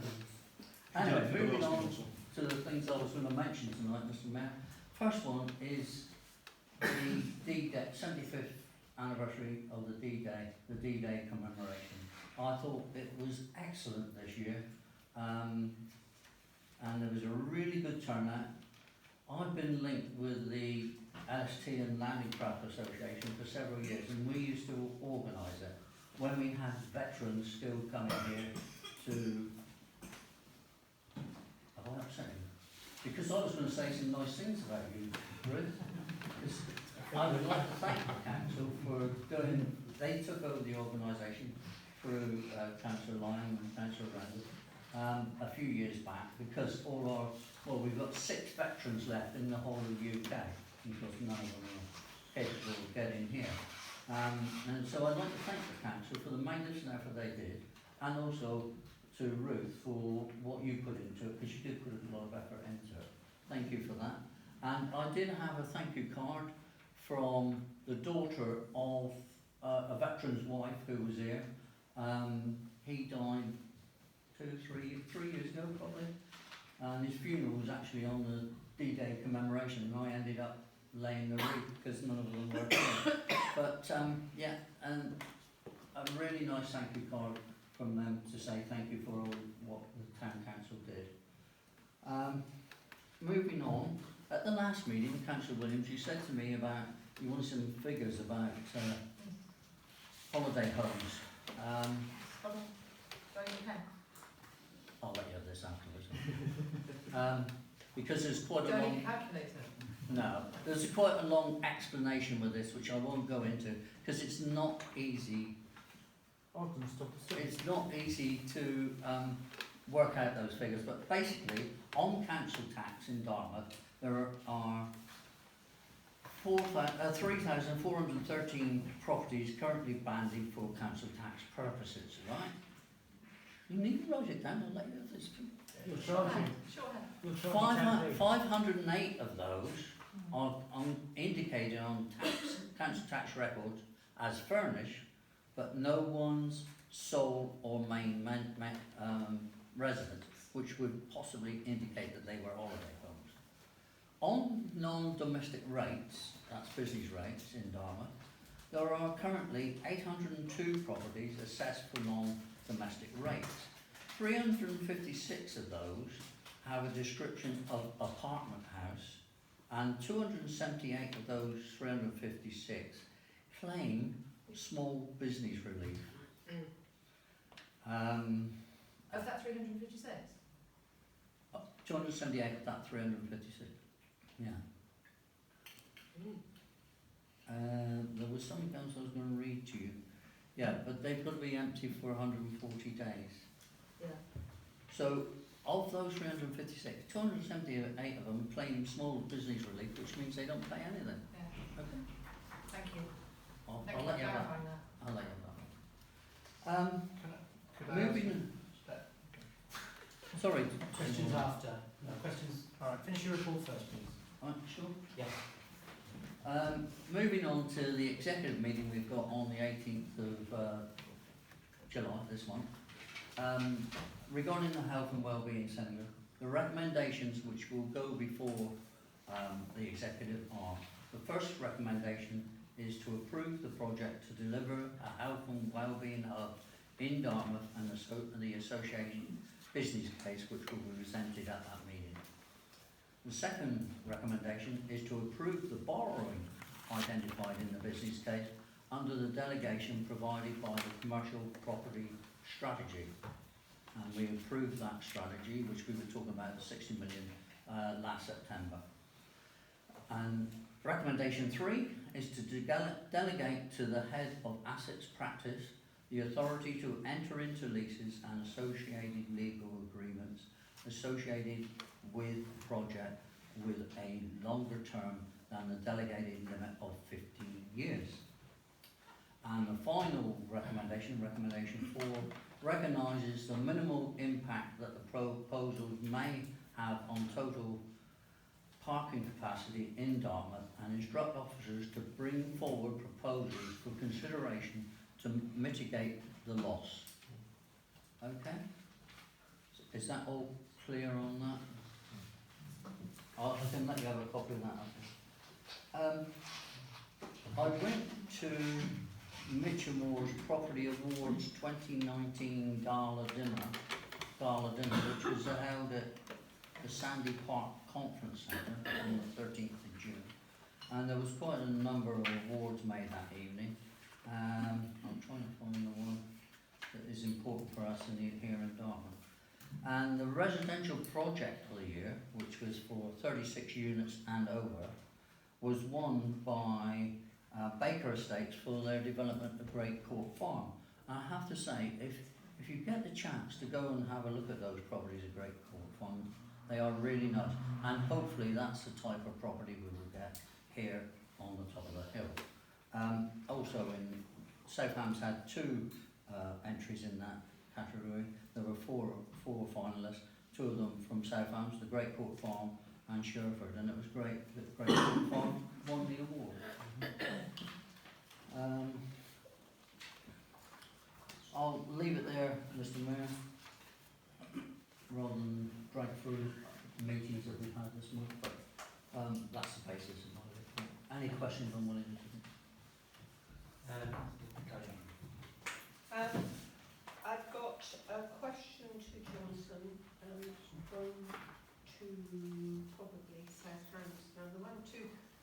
Anyway, moving on to the things I was going to mention tonight, Mr. Mayor. First one is the D-Day, 75th anniversary of the D-Day, the D-Day commemoration. I thought it was excellent this year, and there was a really good turnout. I've been linked with the LST and Landing Craft Association for several years, and we used to organise it when we had veterans still coming here to... Have I upset you? Because I was going to say some nice things about you, Ruth. Because I would like to thank the council for doing... They took over the organisation through Councillor Lyon and Councillor Randall a few years back, because we've got 6 veterans left in the whole of the UK, because none of them are capable of getting here. And so I'd like to thank the council for the magnificent effort they did, and also to Ruth for what you put into it, because you did put a lot of effort into it. Thank you for that. And I did have a thank you card from the daughter of a veteran's wife who was here. He died 3 years ago probably, and his funeral was actually on the D-Day commemoration, and I ended up laying the wreath because none of them were here. But yeah, and a really nice thank you card from them to say thank you for all what the town council did. Moving on, at the last meeting, Councillor Williams, you said to me about you wanted some figures about holiday homes. I'll let you have this afterwards. Because there's quite a long... No, there's quite a long explanation with this, which I won't go into, because it's not easy. It's not easy to work out those figures, but basically, on council tax in Dartmouth, there are 3,413 properties currently banded for council tax purposes, right? You need to write it down, I'll let you have this. You're charging. 508 of those are indicated on council tax records as furnished, but no one's sole or main resident, which would possibly indicate that they were holiday homes. On non-domestic rates, that's business rates in Dartmouth, there are currently 802 properties assessed for non-domestic rates. 356 of those have a description of apartment house, and 278 of those 356 claim small business relief. Of that 356? 278 of that 356. Yeah. There was something else I was going to read to you. Yeah, but they've got to be empty for 140 days. Yeah. So, of those 356, 278 of them claim small business relief, which means they don't pay anything. Yeah. Okay. Thank you. I'll let you have that. I'll let you have that. Could I ask Moving. sorry. Questions after. No, questions. All right. Finish your report first, please. Sure. Yes. Moving on to the executive meeting we've got on the 18th of July, this month. Regarding the health and wellbeing centre, the recommendations which will go before the executive are: the first recommendation is to approve the project to deliver a health and wellbeing hub in Dartmouth and the associated business case which will be presented at that meeting. The second recommendation is to approve the borrowing identified in the business case under the delegation provided by the commercial property strategy. And we approved that strategy, which we were talking about, the 60 million, last September. And recommendation 3 is to delegate to the head of assets practice the authority to enter into leases and associated legal agreements associated with the project with a longer term than the delegated limit of 15 years. And the final recommendation, recommendation 4, recognises the minimal impact that the proposals may have on total parking capacity in Dartmouth and instruct officers to bring forward proposals for consideration to mitigate the loss. Okay? Is that all clear on that? I can let you have a copy of that. I went to Mitchelmore's Property Awards 2019 Gala dinner, which was held at the Sandy Park Conference Centre on the 13th of June. And there was quite a number of awards made that evening. I'm trying to find the one that is important for us here in Dartmouth. And the residential project for the year, which was for 36 units and over, was won by Baker Estates for their development of Great Court Farm. And I have to say, if you get the chance to go and have a look at those properties at Great Court Farm, they are really nice. And hopefully that's the type of property we will get here on the top of the hill. Also, in Southampton's had 2 entries in that category. There were four finalists, 2 of them from Southampton, the Great Court Farm and Sherford, and it was great that Great Court Farm won the award. I'll leave it there, Mr. Mayor, rather than drag through the meetings that we've had this month, but that's the basis of my report. Any questions on what it is? I've got a question to Johnson and one to probably Southampton. Now the one to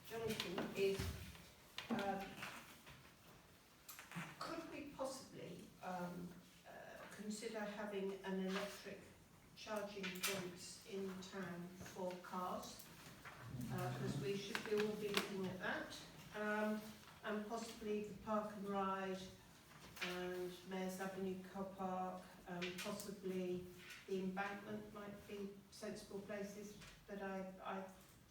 Jonathan is, could we possibly consider having an electric charging points in town for cars? Because we should all be looking at that. And possibly the Park and Ride and Mayor's Avenue car park, possibly the embankment might be sensible places, but I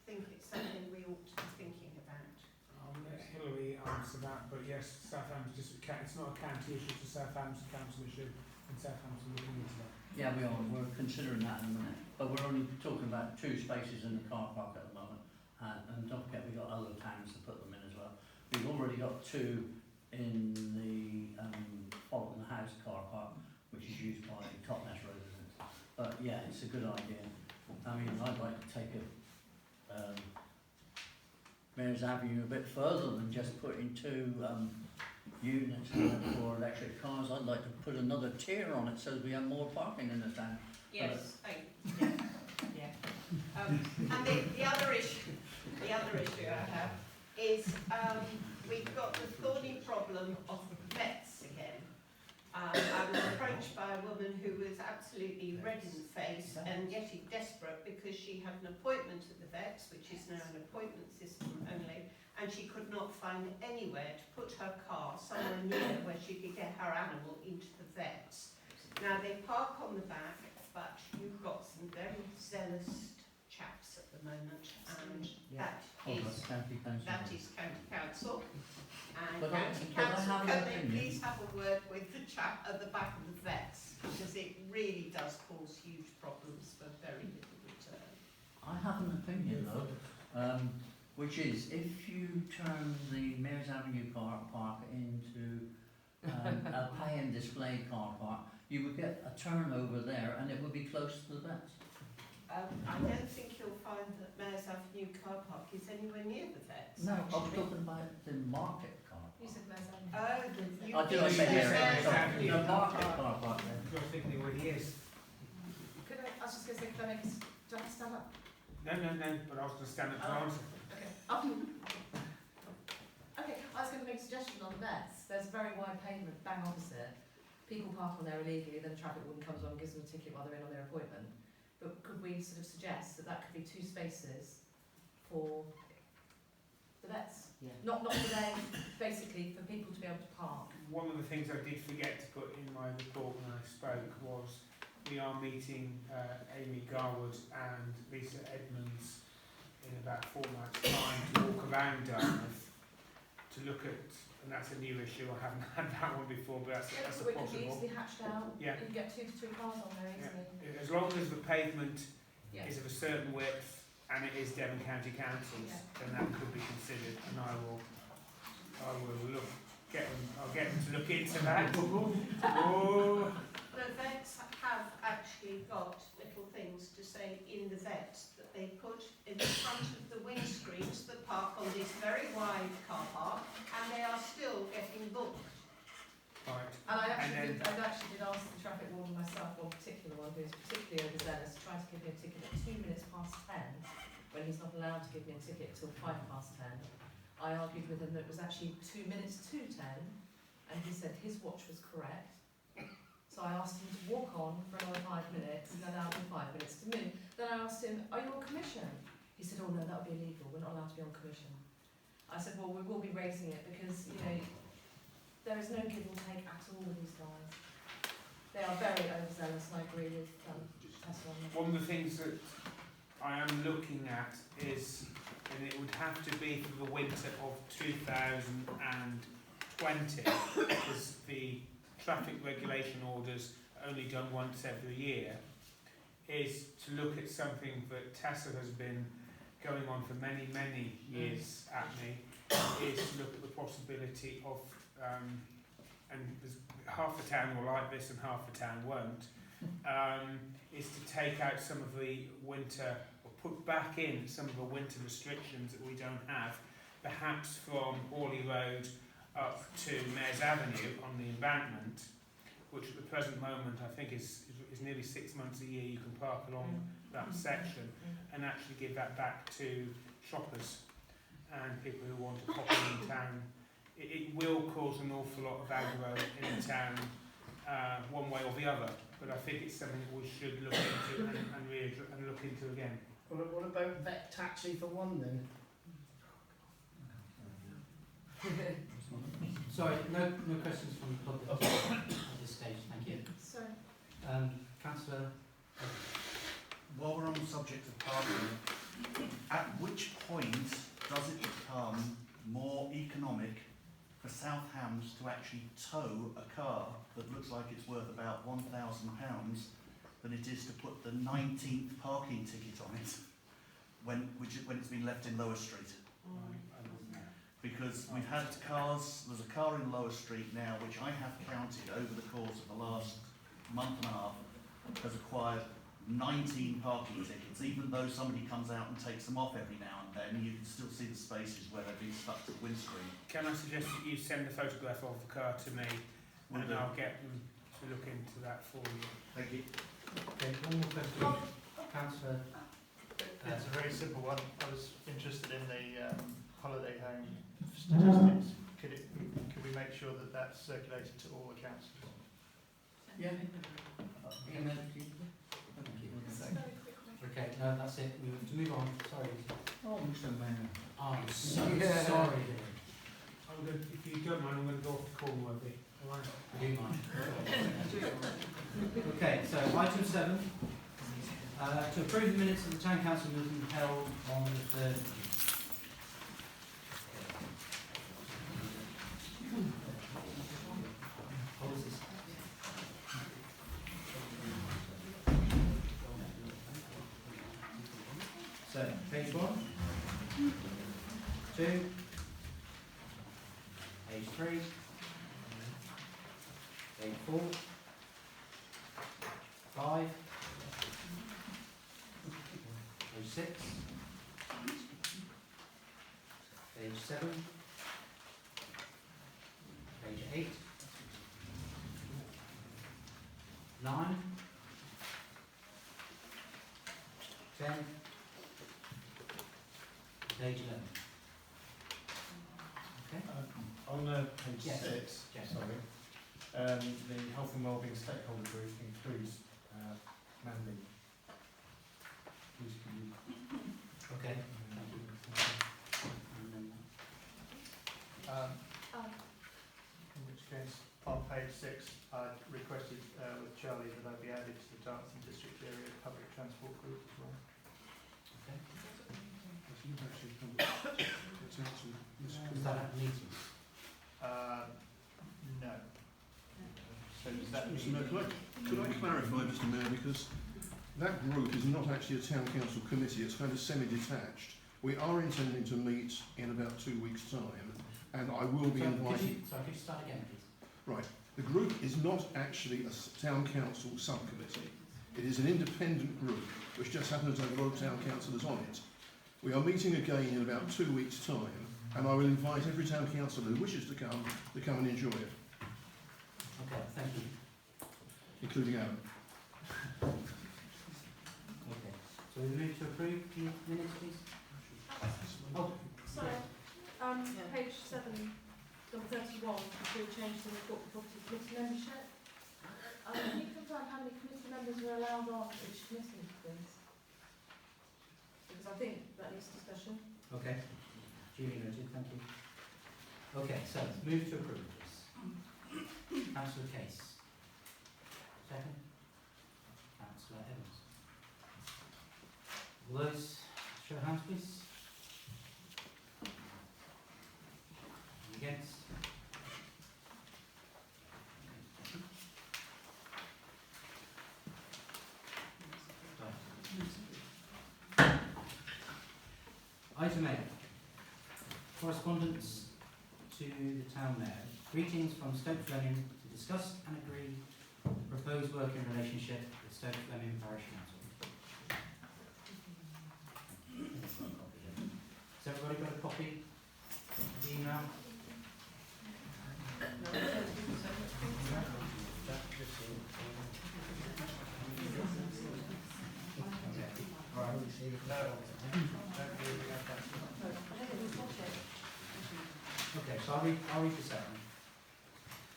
think it's something we ought to be thinking about. I'll let Hilary answer that, but yes, Southampton it's not a county issue, it's a Southampton council issue, and Southampton looking into that. Yeah, we are. We're considering that in a minute, but we're only talking about 2 spaces in the car park at the moment, and don't forget we've got other towns to put them in as well. We've already got 2 in the Fulton House car park, which is used by Totnes residents. But yeah, it's a good idea. I mean, I'd like to take it Mayor's Avenue a bit further than just putting 2 units for electric cars. I'd like to put another tier on it so that we have more parking in the town. Yes, yeah. And the other issue I have is we've got the thorny problem of vets again. I was approached by a woman who was absolutely red in the face and getting desperate because she had an appointment at the vets, which is now an appointment system only, and she could not find anywhere to put her car somewhere near where she could get her animal into the vets. Now they park on the back, but you've got some very zealous chaps at the moment, and that is county council. And But County I Council, have an can they opinion. please have a word with the chap at the back of the vets? Because it really does cause huge problems for very little return. I have an opinion though, which is if you turn the Mayor's Avenue car park into a pay and display car park, you would get a turnover there and it would be close to the vets. I don't think you'll find that Mayor's Avenue car park is anywhere near the vets. No, I was talking about the market car park. You said Mayor's Avenue. I did, I say Mayor's Avenue. The market car park there. You're thinking where he is. I was just going to say, could I make do I have to stand up? No, but I was going to stand up to answer. Okay, I was going to make a suggestion on the vets. There's a very wide pavement bang opposite. People park on there illegally, then the traffic warden comes along and gives them a ticket while they're in on their appointment. But could we sort of suggest that that could be 2 spaces for the vets? Yeah. Not for them, basically for people to be able to park. One of the things I did forget to put in my report when I spoke was we are meeting Amy Garwood and Lisa Edmonds in about 4 months' time to walk around Dartmouth to look at, and that's a new issue, I haven't had that one before, but that's So a it could be possible. easily hatched out. Yeah. You can get 2 to 3 cars on there easily. Yeah. As long as the pavement Yeah. is of a certain width and it is Devon County Council's, then that could be considered, and I'll get them to look into that. Oh. The vets have actually got little things to say in the vets that they put in the front of the windscreens that park on this very wide car park, and they are still getting booked. Right. And I actually did ask the traffic warden myself, one particular one who's particularly overzealous, trying to give me a ticket at 2 minutes past 10, when he's not allowed to give me a ticket till 5 past 10. I argued with him that it was actually 2 minutes to 10, and he said his watch was correct. So I asked him to walk on for another 5 minutes, and then out in 5 minutes to move. Then I asked him, are you on commission? He said, oh no, that would be illegal, we're not allowed to be on commission. I said, well, we will be raising it because, you know, there is no give and take at all with these guys. They are very overzealous, and I agree with Tessa on that. One of the things that I am looking at is, and it would have to be for the winter of 2020, because the traffic regulation orders are only done once every year, is to look at something that Tessa has been going on for many, many years at me, is to look at the possibility of, and there's half the town will like this and half the town won't, is to take out some of the winter, or put back in some of the winter restrictions that we don't have, perhaps from Hawley Road up to Mayor's Avenue on the embankment, which at the present moment I think is nearly 6 months a year you can park along that section, and actually give that back to shoppers and people who want to pop in town. It will cause an awful lot of aggro in the town, one way or the other, but I think it's something that we should look into and look into again. What about vet taxi for one then? Sorry, no questions from the public at this stage, thank you. Sorry. Councillor. While we're on the subject of parking, at which point does it become more economic for South Hams to actually tow a car that looks like it's worth about £1,000 than it is to put the 19th parking ticket on it when it's been left in Lower Street? Because we've had cars, there's a car in Lower Street now which I have counted over the course of the last month and a half has acquired 19 parking tickets. Even though somebody comes out and takes them off every now and then, you can still see the spaces where they've been stuck to the windscreen. Can I suggest that you send a photograph of the car to me, and do. I'll get them to look into that for you. Thank you. Okay, one more question. Councillor. It's a very simple one. I was interested in the holiday home statistics. Could we make sure that that's circulated to all the councils? Yeah. Okay, no, that's it. We have to move on. Sorry. Oh, Mr. Mayor. Oh, I'm so sorry. I'm going, if you don't mind, I'm going to go off the corner a bit. All right. I do mind. Okay, so item 7. To approve the minutes of the Town Council meeting held on the 3rd of June. Page 1, 2, page 3, page 4, 5, page 6, page 7, page 8, 9, 10, page 11. Okay. On page Yes. 6, Yes. sorry, the health and wellbeing stakeholder group includes Mandy. Please can you... Okay. In which case, on page 6, I requested with Charlie that I be added to the Dartmouth District Area Public Transport Group as well. Okay. Is Is that at the meeting? No. So does that Mr. mean... Mayor, could I clarify, Mr. Mayor, because that group is not actually a town council committee, it's kind of semi-detached. We are intending to meet in about 2 weeks' time, and I will be inviting... Sorry, could you start again, please? Right. The group is not actually a town council subcommittee. It is an independent group, which just happens to have a lot of town councillors on it. We are meeting again in about 2 weeks' time, and I will invite every town councillor who wishes to come and enjoy it, Okay, thank you. including Adam. Okay. So we move to approve the minutes, please? Oh, Sorry, page 7, number 31, before we change to the property committee membership. Can you confirm how many committee members are allowed on each committee, please? Because I think that needs discussion. okay. Duly noted, thank you. Okay, so let's move to approve, please. Councillor Case. Second. Councillor Evans. All those, show of hands, please. Against? Item 8. Correspondence to the Town Mayor. Greetings from Stoke Fleming to discuss and agree the proposed working relationship with Stoke Fleming Parish Council. Has everybody got a copy of the email? Okay, so I'll read this out.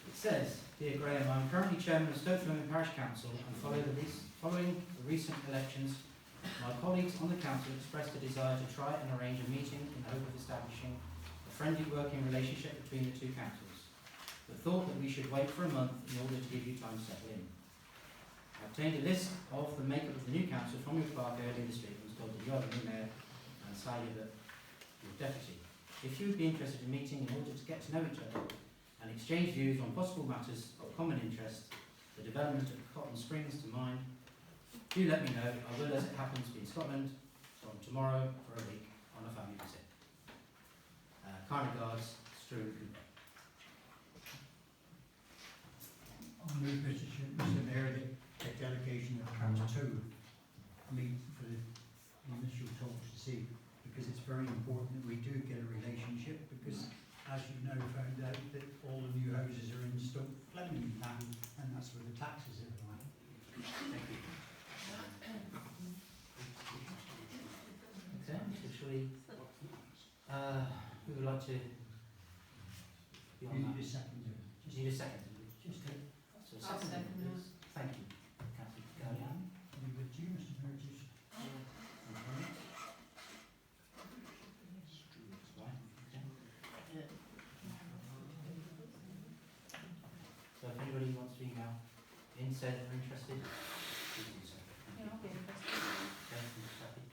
It says, Dear Graham, I'm currently chairman of Stoke Fleming Parish Council and following the recent elections, my colleagues on the council expressed a desire to try and arrange a meeting in the hope of establishing a friendly working relationship between the two councils, but thought that we should wait for a month in order to give you time to settle in. I obtained a list of the makeup of the new council from your clerk earlier this week and was told that you are the new mayor and Sally the your deputy. If you would be interested in meeting in order to get to know each other and exchange views on possible matters of common interest, the development of Cotton Springs to mind, do let me know. I will, as it happens, be in Scotland from tomorrow for a week on a family visit. Kind regards, Struan Cooper. I'll move Mr. Mayor that a delegation of Council 2 meet for the initial talks to see, because it's very important that we do get a relationship, because as you know, found out that all the new houses are in Stoke Fleming land, and that's where the taxes are going. Thank you. Okay, so shall we, who would like to be on that? Need a second. Need a second? Just a, So second, please. Thank you. Councillor Gallian. leave it to you, Mr. Mayor, just. So if anybody wants to email in, say they're interested, please do so. Yeah, I'll be interested. Okay, Mr. Happy.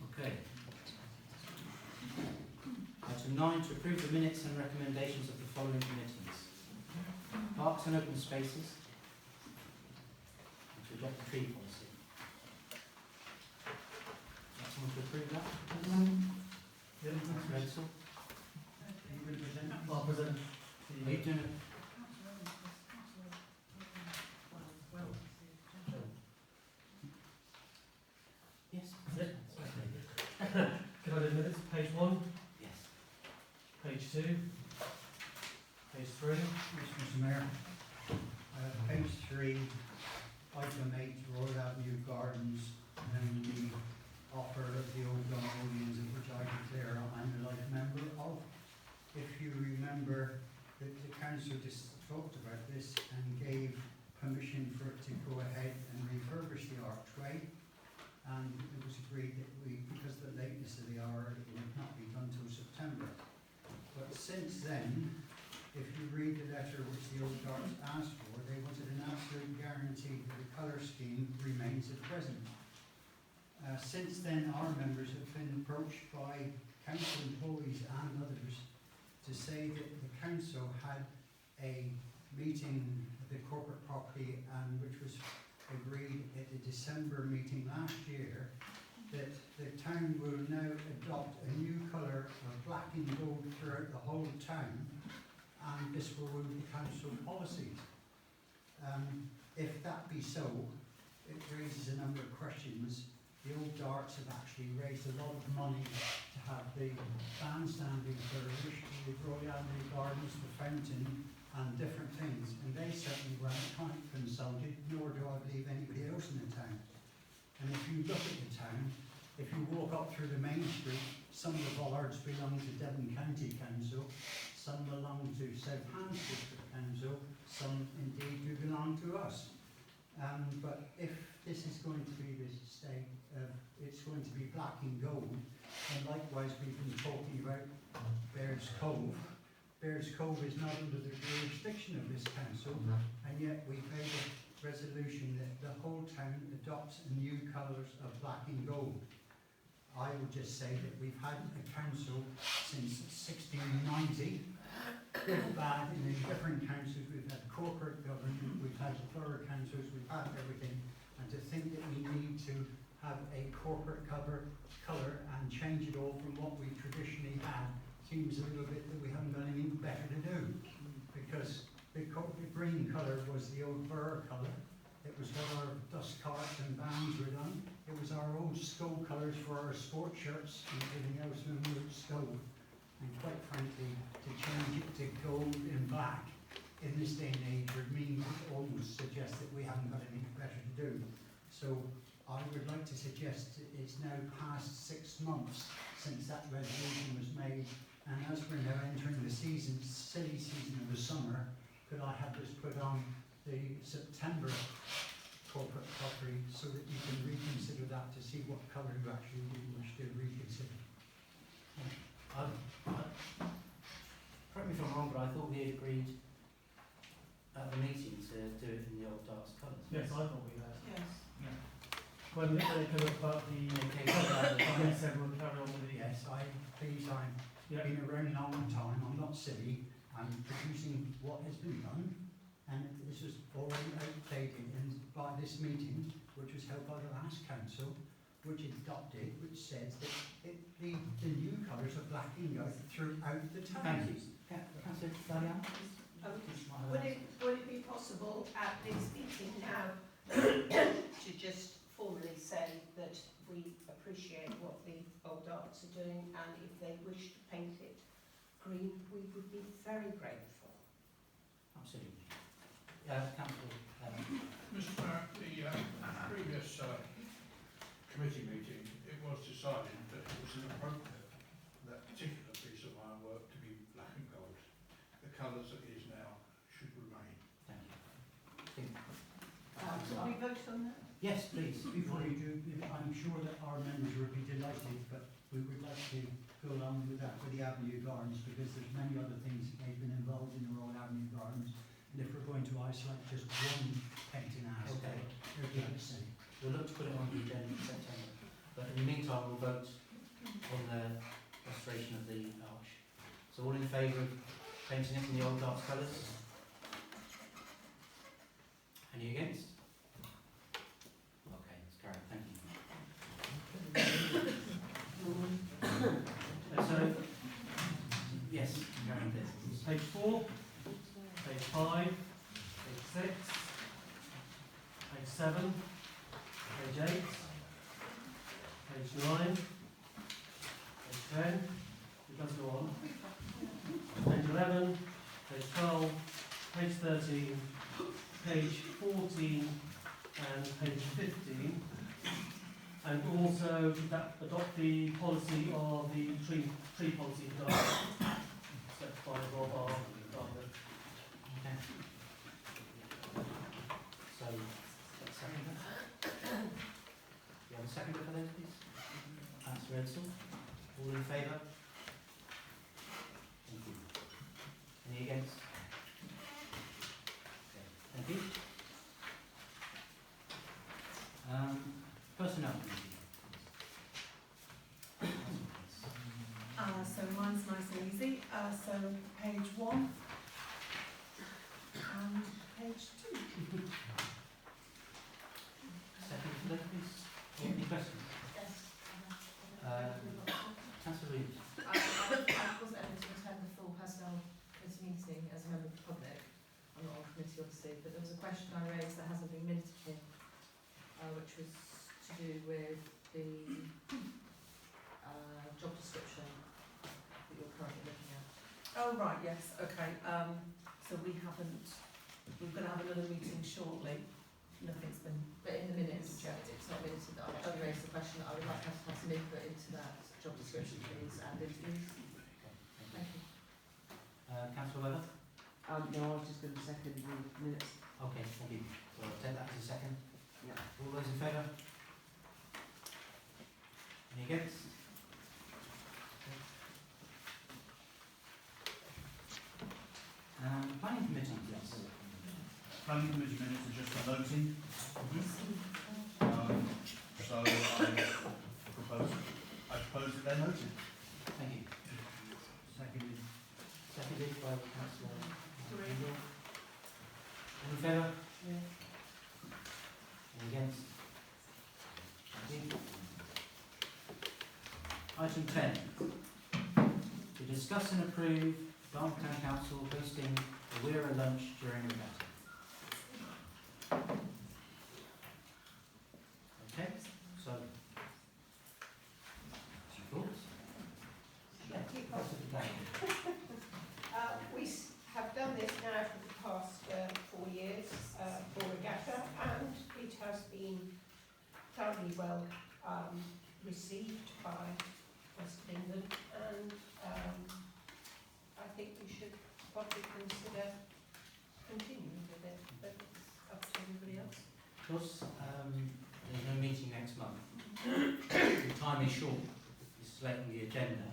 Okay. Item 9, to approve the minutes and recommendations of the following committees. Parks and Open Spaces, and to adopt the tree policy. Want to approve that? Rental. Are you going to present? I'll present. Are you doing it? Yes. Can I do minutes? Page 1, Yes. page 2, page 3. Yes, Mr Mayor. Page 3, item 8, Royal Avenue Gardens, and the offer of the old Dunolians, of which I declare I'm a life member of. If you remember, that the council just talked about this and gave permission for it to go ahead and refurbish the archway. And it was agreed that because of the lateness of the hour, it would not be done till September. But since then, if you read the letter which the Old Darts asked for, they wanted an absolute guarantee that the colour scheme remains at present. Since then, our members have been approached by council employees and others to say that the council had a meeting with the corporate property and which was agreed at the December meeting last year, that the town will now adopt a new colour of black and gold throughout the whole town, and this will rule the council policies. If that be so, it raises a number of questions. The Old Darts have actually raised a lot of money to have the bandstand refurbished, the Royal Avenue Gardens, the fountain, and different things, and they certainly weren't consulted, nor do I believe anybody else in the town. And if you look at the town, if you walk up through the main street, some of the bollards belong to Devon County Council, some belong to South Hants District Council, some indeed do belong to us. But if this is going to be the state of, it's going to be black and gold, and likewise we've been talking about Baird's Cove. Baird's Cove is not under the jurisdiction of this council, and yet we've made a resolution that the whole town adopts new colours of black and gold. I would just say that we've had a council since 1690, good, bad, and in different councils. We've had corporate government, we've had borough councils, we've had everything, and to think that we need to have a corporate colour and change it all from what we traditionally had seems a little bit that we haven't got anything better to do, because the green colour was the old borough colour. It was what our dust carts and bands were done. It was our old school colours for our sport shirts and everything else when we were at school. And quite frankly, to change it to gold and black in this day and age would mean, almost suggest that we haven't got anything better to do. So I would like to suggest it's now past 6 months since that resolution was made, and as we're now entering the season, silly season of the summer, could I have this put on the September corporate property so that you can reconsider that to see what colour you actually wish to reconsider? Correct me if I'm wrong, but I thought we had agreed at the meeting to do it in the Old Darts colours. Yes, I thought we had. Yes. Yeah. When they come up about the Yes. said we'll carry on with it. Yes, please, I've been around a long time, I'm not silly, I'm producing what has been done, and this was already outdated by this meeting, which was held by the last council, which adopted, which says that the new colours are black and gold throughout the town. Thank you. Councillor Diane? Would it be possible at this meeting now to just formally say that we appreciate what the Old Darts are doing, and if they wish to paint it green, we would be very grateful. Absolutely. Councillor Mr. Mayor, the previous committee meeting, it was decided that it was inappropriate for that particular piece of ironwork to be black and gold. The colours it is now should remain. Thank you. Will we vote on that? Yes, please. Before you do, I'm sure that our members would be delighted, but we would like to go along with that for the Avenue Gardens, because there's many other things that they've been involved in the Royal Avenue Gardens, and if we're going to isolate just one painting aspect, Okay. they're say. We'll look to put it on the agenda in September. But in the meantime, we'll vote on the restoration of the arch. So all in favour of painting it in the Old Darts colours? Any against? Okay, it's carried. Thank you. Page 4, page 5, page 6, page 7, page 8, page 9, page 10, it does go on, page 11, page 12, page 13, page 14 and page 15, and also adopt the policy of the tree policy adopted, set by Rob R. Dartmouth. Okay. So, second. You have a seconder for those, please? Councillor Edsel. All in favour? Thank you. Any against? Okay. Thank you. Personnel committee. So mine's nice and easy. So page 1 and page 2. Second for that, please. Any questions? Yes. Councillor Williams. I wasn't able to attend the full personnel committee meeting as a member of the public. I'm not on the committee obviously, but there was a question I raised that hasn't been minuted here, which was to do with the job description that you're currently looking at. Oh right, yes, okay. So we're going to have another meeting shortly. Nothing's been. But in the minutes, it's not minuted that I've actually raised the question that I would like us to have some input into that job description, please, and interviews. Thank you. Councillor Weber. No, I was just going to second the minutes. Okay, thank you. So I'll take that as a second. Yeah. All those in favour? Any against? Planning committee, yes. Planning committee minutes are just for noting. So I propose that they're noted. Thank you. Seconded. Seconded by Councillor Green. All in favour? Yeah. Any against? Thank you. Item 10. To discuss and approve Dartmouth Town Council hosting a Weira lunch during regatta. Okay, so thoughts? Yeah, keep up. We have done this now for the past 4 years for regatta, and it has been thoroughly well received by West of England, and I think we should probably consider continuing with it, but it's up to everybody else. Because there's no meeting next month, the time is short, it's late on the agenda.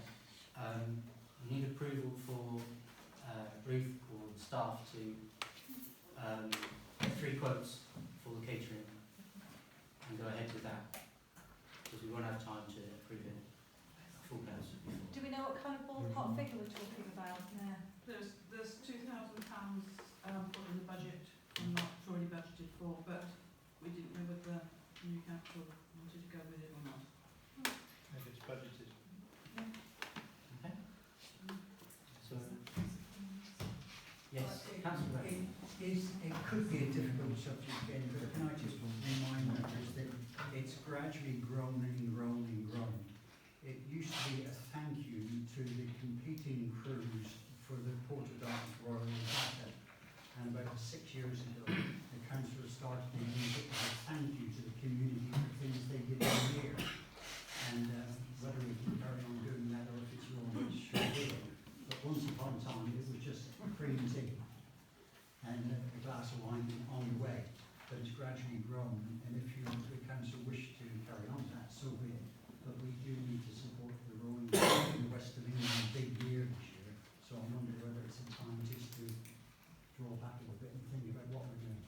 You need approval for brief or staff to get 3 quotes for the catering and go ahead with that, because we won't have time to approve it full house before. Do we know what kind of ballpark figure we're talking about? Yeah. There's £2,000 put in the budget, and not already budgeted for, but we didn't know whether the new council wanted to go with it or not. If it's budgeted. Okay. So, yes, Councillor Green. It could be a difficult subject again, but can I just remind members that it's gradually grown and grown and grown. It used to be a thank you to the competing crews for the Port of Dartmouth Royal Regatta, and about 6 years ago the council started making it as a thank you to the community for things they did in the year, and whether we can carry on doing that or if it's your wish, sure will. But once upon a time it was just cream tea and a glass of wine on the way, but it's gradually grown, and if you, the council wish to carry on that, so be it. But we do need to support the rowing in the West of England big year this year, so I wonder whether it's a time just to draw back a little bit and think about what we're doing.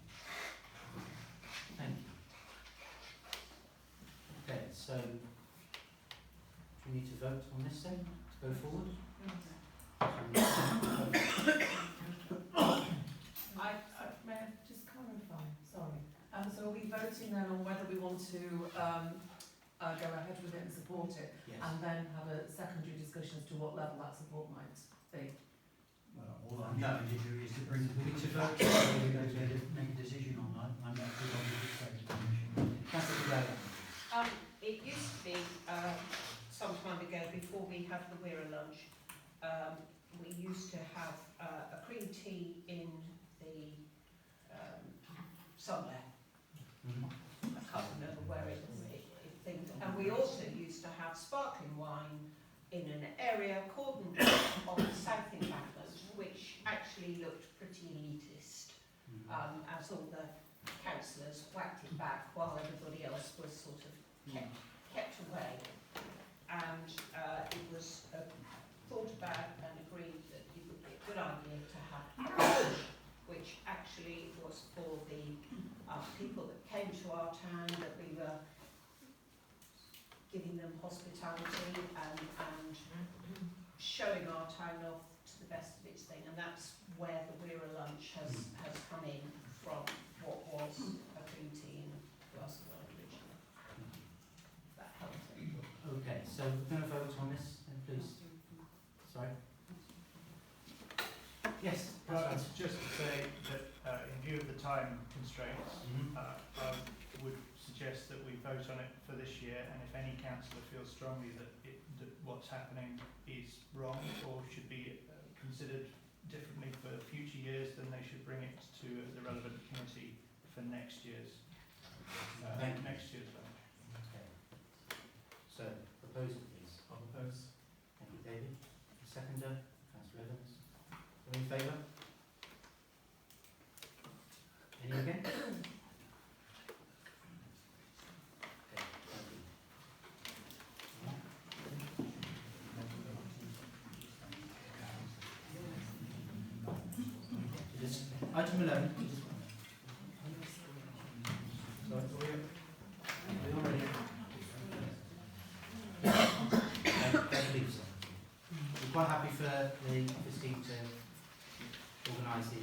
Thank you. Okay, so do we need to vote on this then, to go forward? May I just clarify? Sorry. So are we voting then on whether we want to go ahead with it and support it, Yes. and then have a secondary discussion as to what level that support might be? Well, all I'm No. trying to do is to bring the to vote, so we're going to make a decision on that. I'm not sure what the state commission. Councillor Gallagher. It used to be, some time ago, before we had the Weir lunch, we used to have a cream tea in the somewhere. I can't remember where it things. And we also used to have sparkling wine in an area cordoned off on the south embankment, which actually looked pretty elitist, as all the councillors whacked it back while everybody else was sort of kept away. And it was thought about and agreed that it would be a good idea to have a lunch, which actually was for the people that came to our town, that we were giving them hospitality and showing our town off to the best of its thing. And that's where the Weir lunch has come in from, what was a cream tea and a glass of wine originally. That helps. Okay, so we're going to vote on this, then, please. Sorry. Yes. Just to say that in view of the time constraints, I would suggest that we vote on it for this year, and if any councillor feels strongly that what's happening is wrong or should be considered differently for future years, then they should bring it to the relevant committee for next year's lunch. Okay. So, proposal please. I'll propose. Thank you, David. Seconder, Councillor Evans. All in favour? Any against? Item 11. Sorry, we already. We're quite happy for the office team to organise the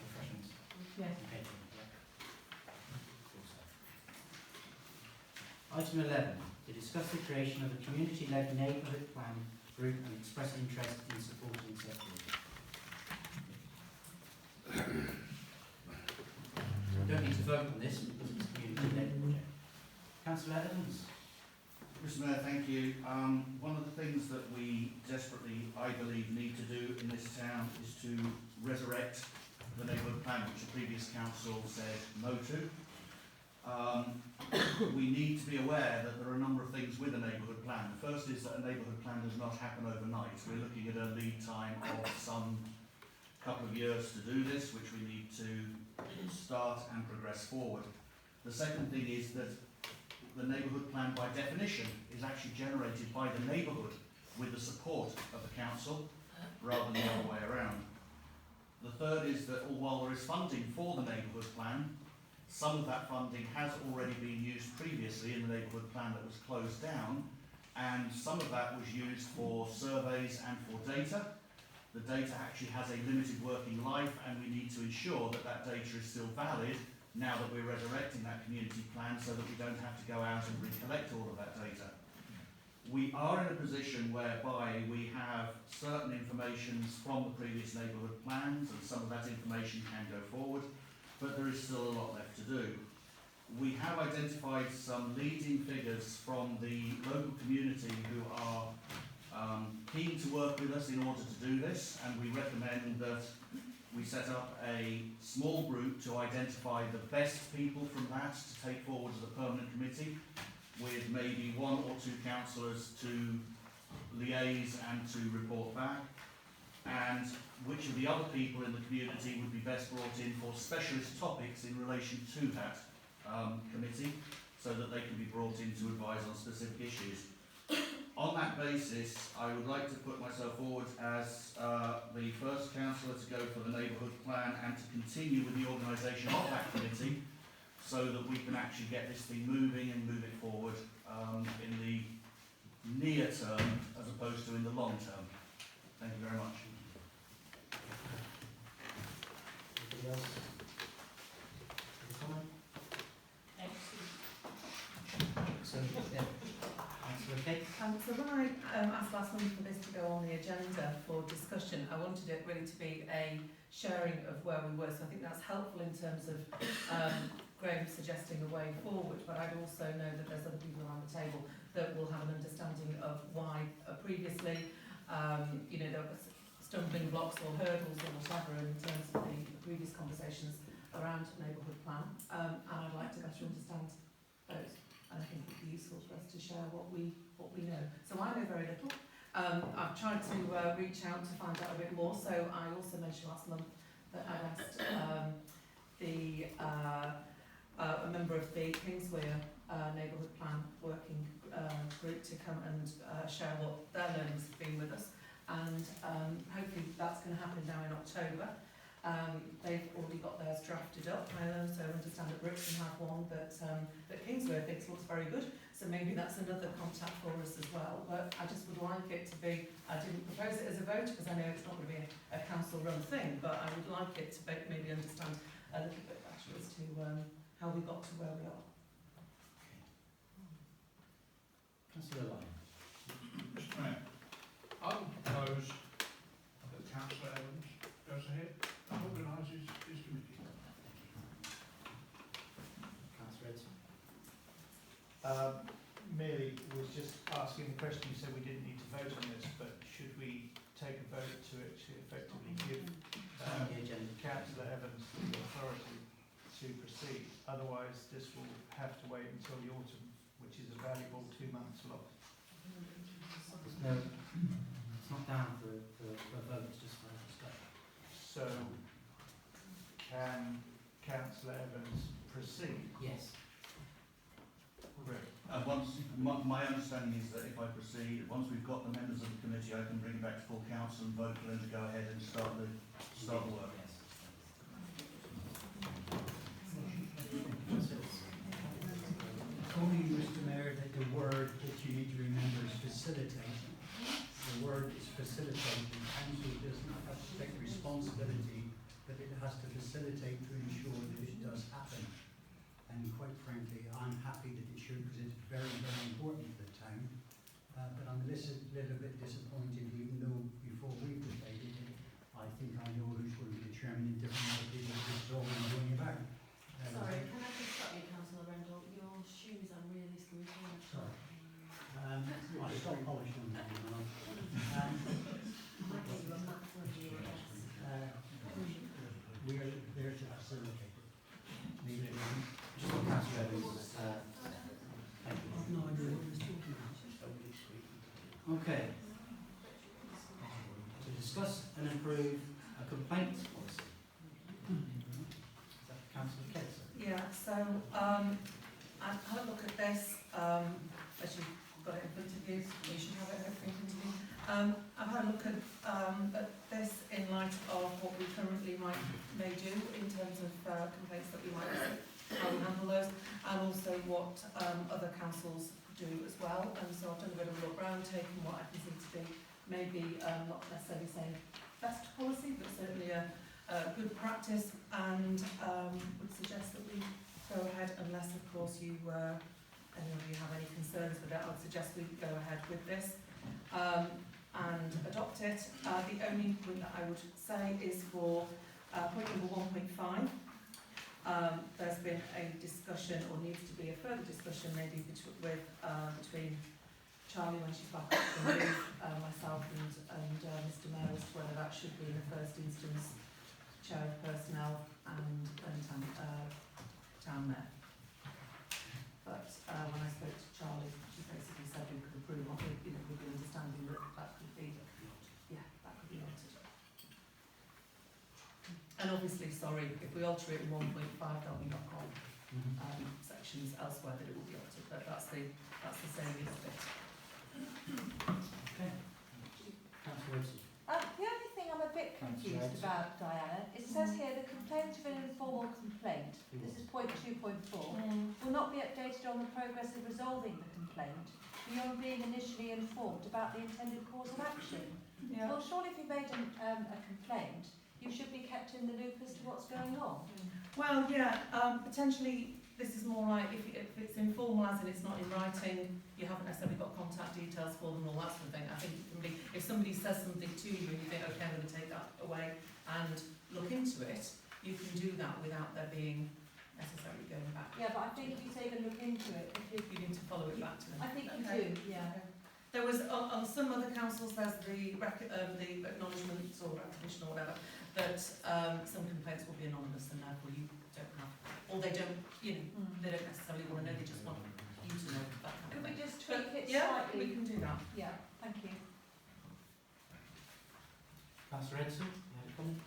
refreshments. Yes. Okay. Item 11. To discuss the creation of a community-led neighbourhood plan group and express interest in supporting said group. We don't need to vote on this because it's a community-led project. Councillor Evans. Mr Mayor, thank you. One of the things that we desperately, I believe, need to do in this town is to resurrect the neighbourhood plan, which the previous council said no to. We need to be aware that there are a number of things with a neighbourhood plan. The first is that a neighbourhood plan does not happen overnight. We're looking at a lead time of some couple of years to do this, which we need to start and progress forward. The second thing is that the neighbourhood plan, by definition, is actually generated by the neighbourhood with the support of the council, rather than the other way around. The third is that while there is funding for the neighbourhood plan, some of that funding has already been used previously in the neighbourhood plan that was closed down, and some of that was used for surveys and for data. The data actually has a limited working life, and we need to ensure that that data is still valid now that we're resurrecting that community plan, so that we don't have to go out and recollect all of that data. We are in a position whereby we have certain information from the previous neighbourhood plans, and some of that information can go forward, but there is still a lot left to do. We have identified some leading figures from the local community who are keen to work with us in order to do this, and we recommend that we set up a small group to identify the best people from that to take forward to the permanent committee, with maybe one or two councillors to liaise and to report back, and which of the other people in the community would be best brought in for specialist topics in relation to that committee, so that they can be brought in to advise on specific issues. On that basis, I would like to put myself forward as the first councillor to go for the neighbourhood plan and to continue with the organisation of that committee, so that we can actually get this thing moving and move it forward in the near term as opposed to in the long term. Thank you very much. Anybody else? Any comment? So, yeah. Councillor Kate? So when I asked last month for this to go on the agenda for discussion, I wanted it really to be a sharing of where we were. So I think that's helpful in terms of Graham suggesting a way forward, but I'd also know that there's other people around the table that will have an understanding of why previously, you know, there was stumbling blocks or hurdles or whatever in terms of the previous conversations around neighbourhood plan, and I'd like to better understand those. And I think it would be useful for us to share what we know. So I know very little. I've tried to reach out to find out a bit more. So I also mentioned last month that I'd asked a member of the Kingswear neighbourhood plan working group to come and share what their learnings have been with us. And hopefully that's going to happen now in October. They've already got theirs drafted up. I also understand that Brixton have one that Kingswear thinks looks very good. So maybe that's another contact for us as well. But I just would like it to be, I didn't propose it as a vote because I know it's not going to be a council-run thing, but I would like it to maybe understand a little bit better as to how we got to where we are. Councillor Lyon. Mr. Mayor, I would propose that Councillor Evans goes ahead and organises his committee. Councillor Edson. Merely was just asking the question, you said we didn't need to vote on this, but should we take a vote to actually effectively give Councillor Evans the authority to proceed? Otherwise, this will have to wait until the autumn, which is a valuable 2 months lot. No, it's not down for a vote, it's just for a discussion. So, can Councillor Evans proceed? Yes. Correct. My understanding is that if I proceed, once we've got the members of the committee, I can bring it back to full council and vote for them to go ahead and start the work. Yes. Only, Mr. Mayor, that the word that you need to remember is facilitate. The word is facilitate. The council does not have to take responsibility, but it has to facilitate to ensure that it does happen. And quite frankly, I'm happy that it should because it's very, very important to the town. But I'm a little bit disappointed, even though before we've debated it, I think I know who's going to be the chairman in different ideas of this is all we're going about. Sorry, can I just stop you, Councillor Rendell? Your shoes are really screwy. Sorry. I stopped polishing them now. I might get you a mat for you, yes. We are there to facilitate it. Leave it alone. Just on Councillor Evans. Thank you. No idea what he was talking about. Okay. To discuss and approve a complaint policy. Is that Councillor Kate? Yeah, so I've had a look at this, as you've got it in front of you, you should have it in front of you. I've had a look at this in light of what we currently may do in terms of complaints that we might receive, how we handle those, and also what other councils do as well. And so I've done a bit of a look round, taken what I consider to be maybe not necessarily saying best policy, but certainly a good practice, and would suggest that we go ahead, unless of course any of you have any concerns with it. I would suggest we go ahead with this and adopt it. The only point that I would say is for point number 1.5. There's been a discussion, or needs to be a further discussion maybe between Charlie when she's back up from leave, myself and Mr Mayor, as to whether that should be in the first instance Chair of Personnel and Town Mayor. But when I spoke to Charlie, she basically said we could approve of it, with the understanding that that could be altered. And obviously, sorry, if we alter it in 1.5, there'll be knock-on sections elsewhere that it will be altered, but that's the same bit. Okay. Councillor Wilson. The only thing I'm a bit confused about, Diana, is it says here the complaint of an informal complaint, this is point 2.4, will not be updated on the progress of resolving the complaint beyond being initially informed about the intended course of action. Yeah. Well, surely if you made a complaint, you should be kept in the loop as to what's going on. Well, yeah, potentially this is more like if it's informal, as in it's not in writing, you haven't necessarily got contact details for them and all that sort of thing. I think it can be, if somebody says something to you and you think, okay, I'm going to take that away and look into it, you can do that without there being necessarily going back. Yeah, but I think if you take a look into it, You need to follow it back to them. I think you Okay. do, yeah. Okay. There was, on some other councils, there's the acknowledgements or recognition or whatever, that some complaints will be anonymous and therefore you don't have, or they don't, you know, they don't necessarily want to know, they just want you to know that kind of Could we thing. just tweak it Yeah, slightly? we can do that. Yeah, thank you. Councillor Edson, you had a comment?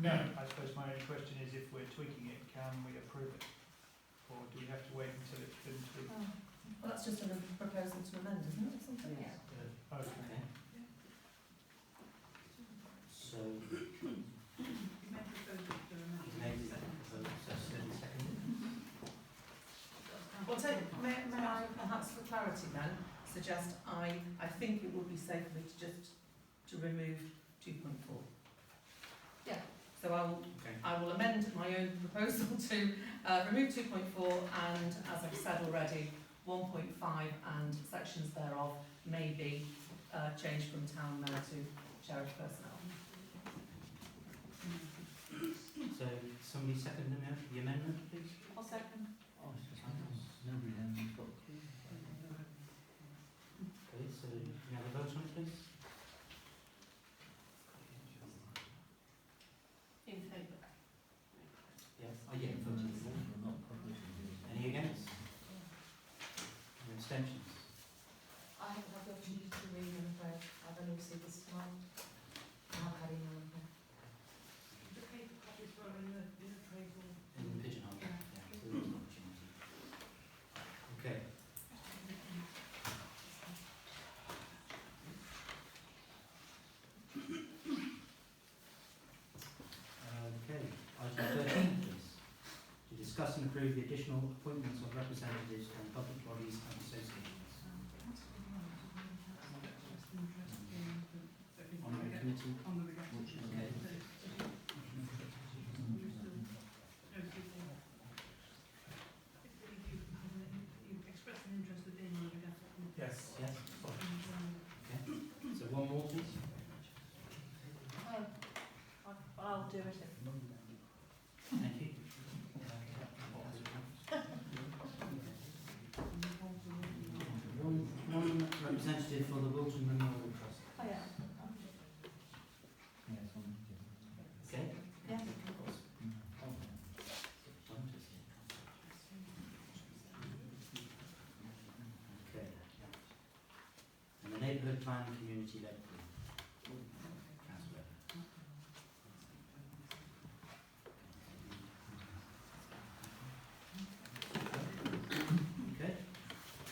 No, I suppose my only question is if we're tweaking it, can we approve it? Or do we have to wait until it's been tweaked? Well, that's just a proposal to amend, isn't it, or something? Yeah. Okay. So, You made a proposal to amend. he's made the proposal, so seconded. Well, may I perhaps for clarity then suggest I think it would be safe for me to just to remove 2.4. Yeah. So I will amend my own proposal to remove 2.4 and, as I've said already, 1.5 and sections thereof may be changed from town mayor to sheriff personnel. So, somebody second the amendment, please? I'll second. Oh, it's just nobody then has got. Okay, so can you have a vote on it, please? In favour. Yes. Oh, yeah, voting for. Any against? Any abstentions? I haven't had the opportunity to read, I'm afraid. I've only received this tonight. I haven't had email. The paper copies were in the appraisal. In the pigeonhole? Yeah. So there's an opportunity. Okay. Okay, item 13, please. To discuss and approve the additional appointments of representatives from public bodies and associations. On the committee? On the regulations. Okay. You expressed an interest in the regulations. Yes. Yes. Okay. So one more, please. I'll do it. Thank you. One representative for the Wilton Memorial Trust. Oh, yeah. Okay? Yeah. Of course. Okay. And the neighbourhood plan community led group. Councillor. Okay.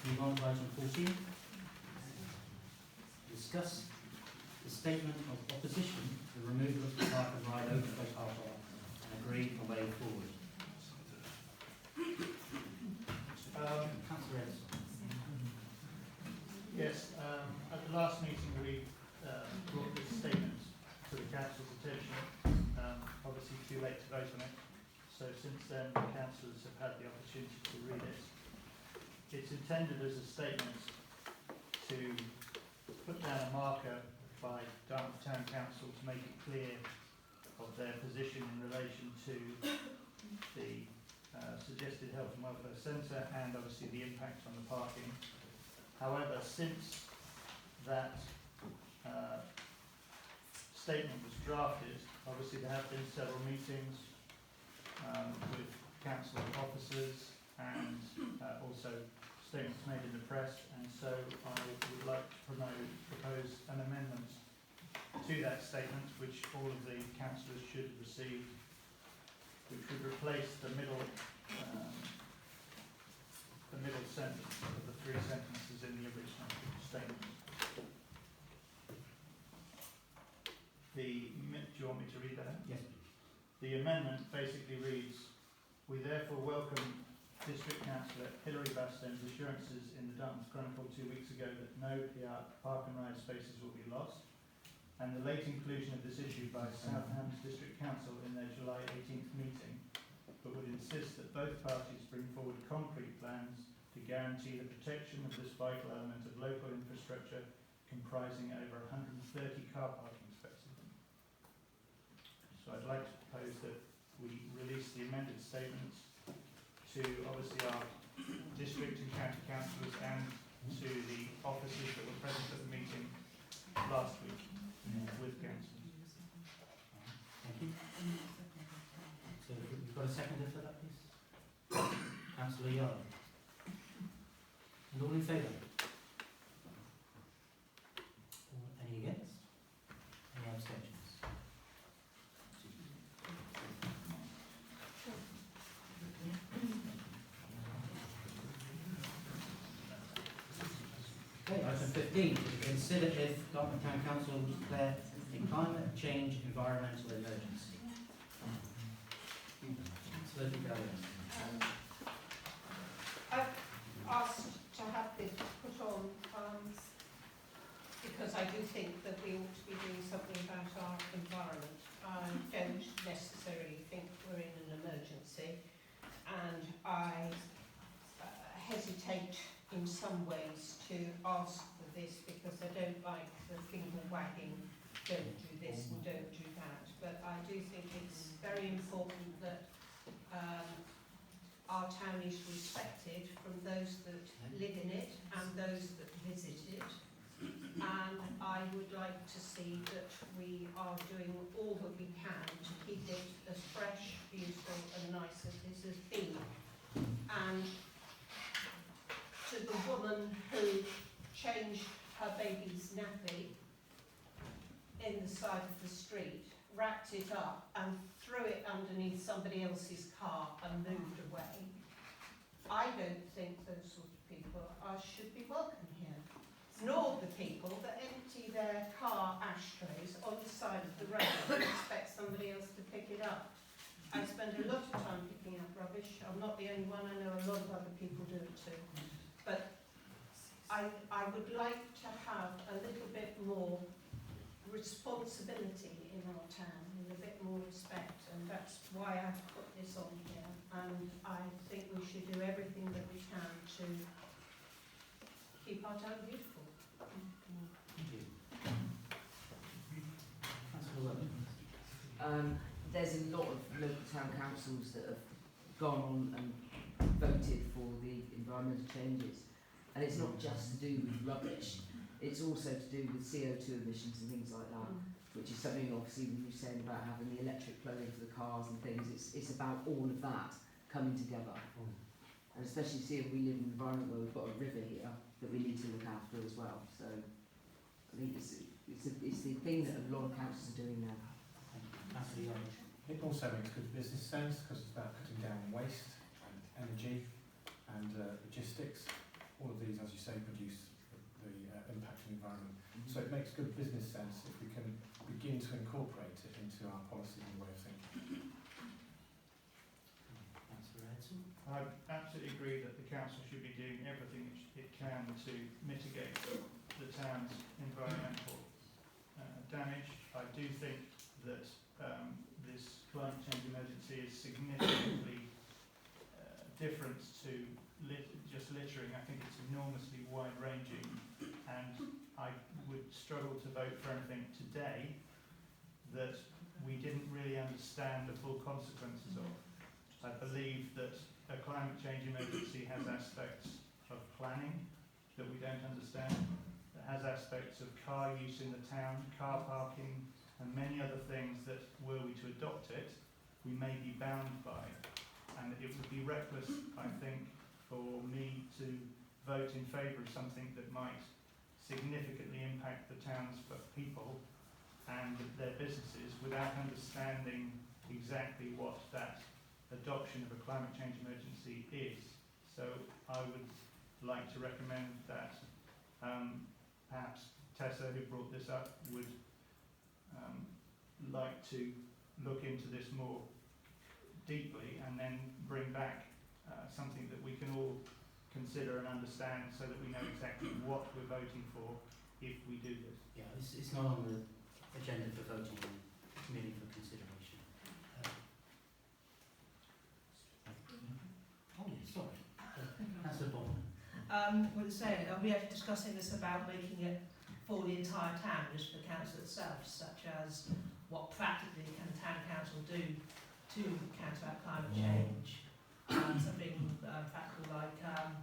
Move on to item 14. Discuss the statement of opposition to the removal of the park and ride overflow car park and agree a way forward. Councillor Edson. Yes, at the last meeting we brought this statement to the council's attention. Obviously too late to vote on it, so since then the councillors have had the opportunity to read it. It's intended as a statement to put down a marker by Dartmouth Town Council to make it clear of their position in relation to the suggested health and welfare centre and obviously the impact on the parking. However, since that statement was drafted, obviously there have been several meetings with council officers and also statements made in the press, and so I would like to propose an amendment to that statement, which all of the councillors should receive, which would replace the middle sentence of the three sentences in the original statement. Do you want me to read that out? Yes. The amendment basically reads, "We therefore welcome District Councillor Hilary Baston's assurances in the Dartmouth Chronicle 2 weeks ago that no park and ride spaces will be lost. and the late inclusion of this issue by Southampton District Council in their July 18th meeting, but would insist that both parties bring forward concrete plans to guarantee the protection of this vital element of local infrastructure comprising over 130 car parking spaces. So I'd like to propose that we release the amended statements to obviously our district and county councillors and to the officers that were present at the meeting last week with councillors. Thank you. So we've got a seconder for that, please. Councillor Young. And all in favour? Any against? Any abstentions? Okay, item 15, to consider if Dartmouth Town Council will declare a climate change environmental emergency. I've asked to have this put on because I do think that we ought to be doing something about our environment. I don't necessarily think we're in an emergency, and I hesitate in some ways to ask for this because I don't like the finger wagging, don't do this and don't do that. But I do think it's very important that our town is respected from those that live in it and those that visit it. And I would like to see that we are doing all that we can to keep it as fresh, beautiful and nice as this has been. And to the woman who changed her baby's nappy in the side of the street, wrapped it up and threw it underneath somebody else's car and moved away, I don't think those sort of people should be welcome here. Nor the people that empty their car ashtrays on the side of the road and expect somebody else to pick it up. I spend a lot of time picking up rubbish. I'm not the only one, I know a lot of other people do it too. But I would like to have a little bit more responsibility in our town, and a bit more respect, and that's why I've put this on here. And I think we should do everything that we can to keep our town beautiful. Thank you. Councillor Wellman. There's a lot of local town councils that have gone on and voted for the environmental changes. And it's not just to do with rubbish, it's also to do with CO2 emissions and things like that, which is something obviously you were saying about having the electric flowing for the cars and things. It's about all of that coming together. And especially seeing we live in an environment where we've got a river here that we need to look after as well. So I think it's the thing that a lot of councils are doing now. It also makes good business sense because it's about cutting down waste and energy and logistics. All of these, as you say, produce the impact on the environment. So it makes good business sense if we can begin to incorporate it into our policy and way of thinking. I absolutely agree that the council should be doing everything it can to mitigate the town's environmental damage. I do think that this climate change emergency is significantly different to just littering. I think it's enormously wide-ranging, and I would struggle to vote for anything today that we didn't really understand the full consequences of. I believe that a climate change emergency has aspects of planning that we don't understand. It has aspects of car use in the town, car parking, and many other things that, were we to adopt it, we may be bound by. And it would be reckless, I think, for me to vote in favour of something that might significantly impact the town's people and their businesses without understanding exactly what that adoption of a climate change emergency is. So I would like to recommend that perhaps Tessa, who brought this up, would like to look into this more deeply and then bring back something that we can all consider and understand so that we know exactly what we're voting for if we do this. Yeah, it's not on the agenda for voting on, merely for consideration. Oh, yeah, sorry. Councillor Bond. We're saying, are we discussing this about making it for the entire town, just for the council itself, such as what practically can town council do to counteract climate change? Something practical like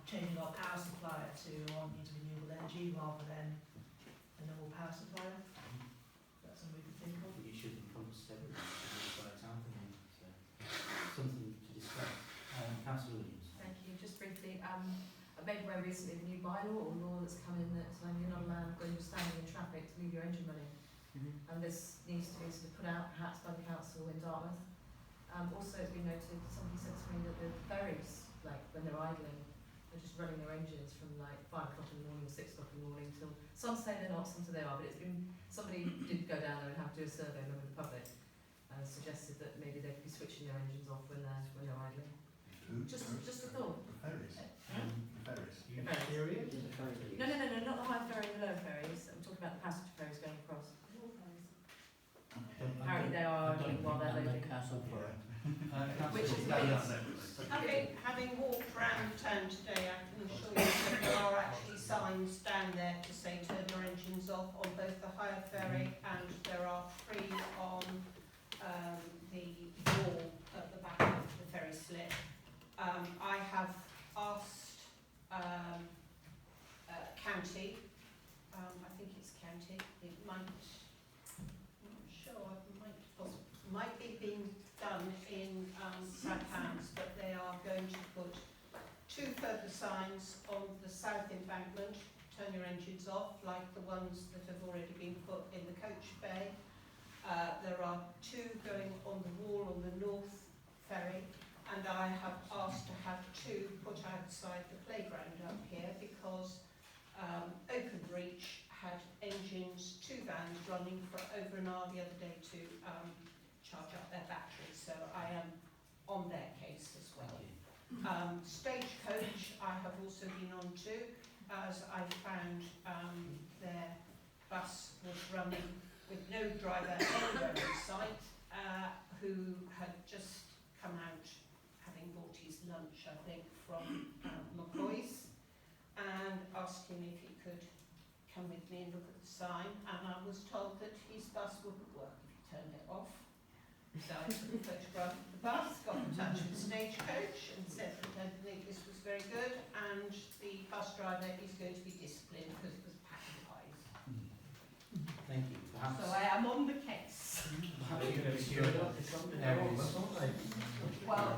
changing our power supplier to into renewable energy rather than a normal power supplier. That's something we can think of. You should encompass everything, by example, so something to discuss. Councillor Williams. Thank you. Just briefly, I made aware recently of a new bylaw or law that's come in that you're not allowed when you're standing in traffic to leave your engine running. And this needs to be sort of put out perhaps by the council in Dartmouth. Also, it's been noted, somebody said to me that the ferries, like when they're idling, they're just running their engines from like 5 o'clock in the morning or 6 o'clock in the morning till, some say they're not, some say they are, but it's been, somebody did go down there and have to do a survey with the public and suggested that maybe they could be switching their engines off when they're idling. Just a thought. Ferries. Ferries. No, not the high ferry and the low ferries. I'm talking about the passenger ferries going across. Apparently they are idling while they're loading. Which is Having walked round town today, I can assure you that there are actually signs down there to say turn your engines off on both the hire ferry and there are 3 on the wall at the back of the ferry slip. I have asked county, I think it's county, it might, I'm not sure, it might be being done in Southampton, but they are going to put 2 further signs on the south embankment, turn your engines off, like the ones that have already been put in the coach bay. There are 2 going on the wall on the north ferry, and I have asked to have 2 put outside the playground up here because Openreach had engines, 2 vans running for over an hour the other day to charge up their batteries, so I am on their case as well. Stagecoach I have also been on to, as I found their bus was running with no driver anywhere in sight, who had just come out having bought his lunch, I think, from McCoy's, and asked him if he could come with me and look at the sign, and I was told that his bus wouldn't work if he turned it off. So I took a photograph of the bus, got in touch with the Stagecoach and said that I think this was very good and the bus driver is going to be disciplined because it was packing pies. Thank you. Perhaps So I am on the case. Well,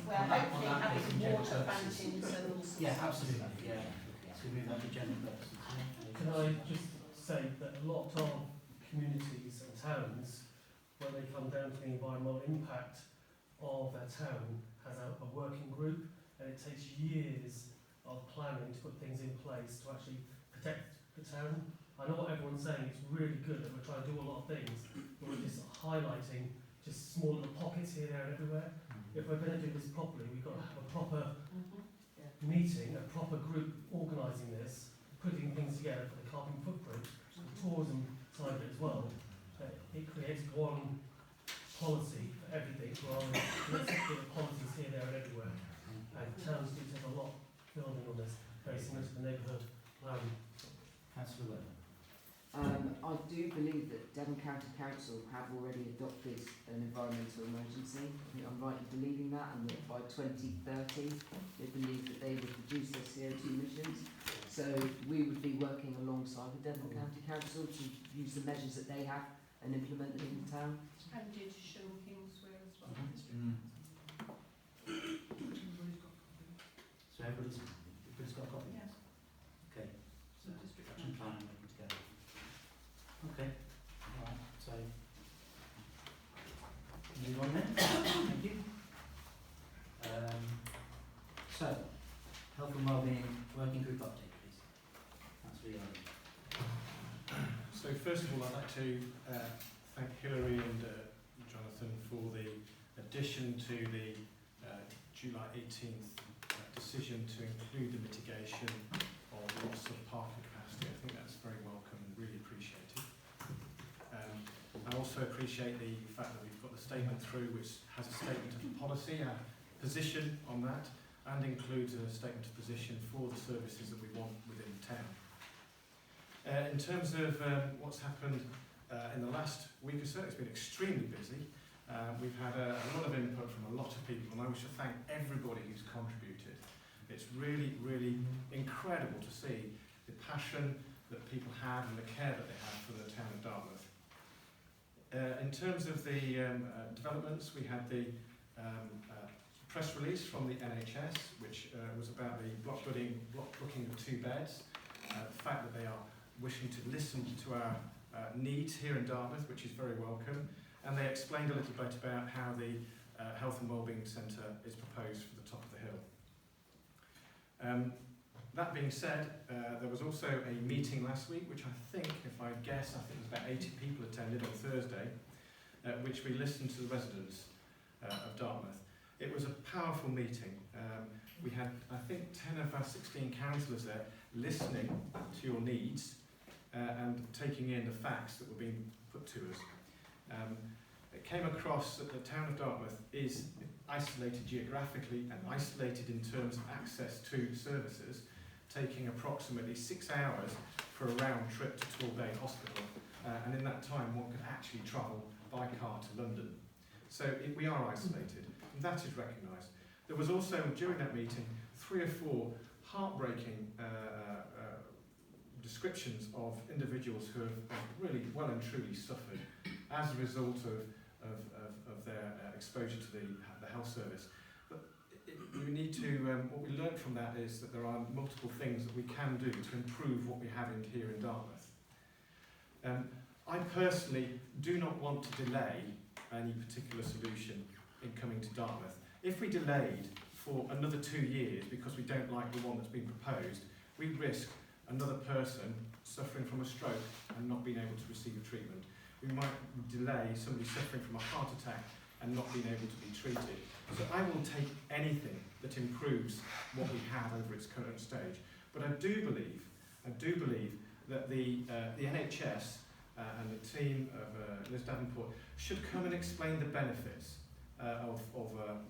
we're hopefully having water fountains and all sorts. Yeah, absolutely, yeah. So we move on to general purposes. Can I just say that a lot of communities and towns, when they come down to the environmental impact of their town, has a working group, and it takes years of planning to put things in place to actually protect the town. I know what everyone's saying, it's really good that we're trying to do a lot of things, but we're just highlighting just small little pockets here, there and everywhere. If we're going to do this properly, we've got to have a proper meeting, a proper group organising this, putting things together for the carbon footprint, the tourism side of it as well. It creates one policy for everything, rather than different policies here, there and everywhere. And towns do take a lot building on this, very similar to the neighbourhood plan. Councillor Webb. I do believe that Devon County Council have already adopted an environmental emergency. I think I'm right in believing that, and that by 2030 they believe that they would reduce their CO2 emissions. So we would be working alongside the Devon County Council to use the measures that they have and implement them in the town. And did show Kingsway as well. So everybody's got a copy? Yes. Okay. So action plan and working together. Okay. Alright, so move on then. Thank you. So health and wellbeing working group update, please. Councillor Young. So first of all, I'd like to thank Hilary and Jonathan for the addition to the July 18th decision to include the mitigation of loss of parking capacity. I think that's very welcome and really appreciated. I also appreciate the fact that we've got the statement through which has a statement of policy, a position on that, and includes a statement of position for the services that we want within town. In terms of what's happened in the last week or so, it's been extremely busy. We've had a lot of input from a lot of people, and I wish to thank everybody who's contributed. It's really, really incredible to see the passion that people have and the care that they have for the town of Dartmouth. In terms of the developments, we had the press release from the NHS, which was about the block booking of 2 beds, the fact that they are wishing to listen to our needs here in Dartmouth, which is very welcome, and they explained a little bit about how the Health and Wellbeing Centre is proposed for the top of the hill. That being said, there was also a meeting last week, which I think, if I guess, I think it was about 80 people attended on Thursday, which we listened to the residents of Dartmouth. It was a powerful meeting. We had, I think, 10 of our 16 councillors there listening to your needs and taking in the facts that were being put to us. It came across that the town of Dartmouth is isolated geographically and isolated in terms of access to services, taking approximately 6 hours for a round trip to Torbay Hospital, and in that time one could actually travel by car to London. So we are isolated, and that is recognised. There was also, during that meeting, 3 or 4 heartbreaking descriptions of individuals who have really well and truly suffered as a result of their exposure to the health service. But we need to, what we learned from that is that there are multiple things that we can do to improve what we have in here in Dartmouth. I personally do not want to delay any particular solution in coming to Dartmouth. If we delayed for another 2 years because we don't like the one that's been proposed, we risk another person suffering from a stroke and not being able to receive treatment. We might delay somebody suffering from a heart attack and not being able to be treated. So I will take anything that improves what we have over its current stage. But I do believe that the NHS and the team of Liz Davenport should come and explain the benefits of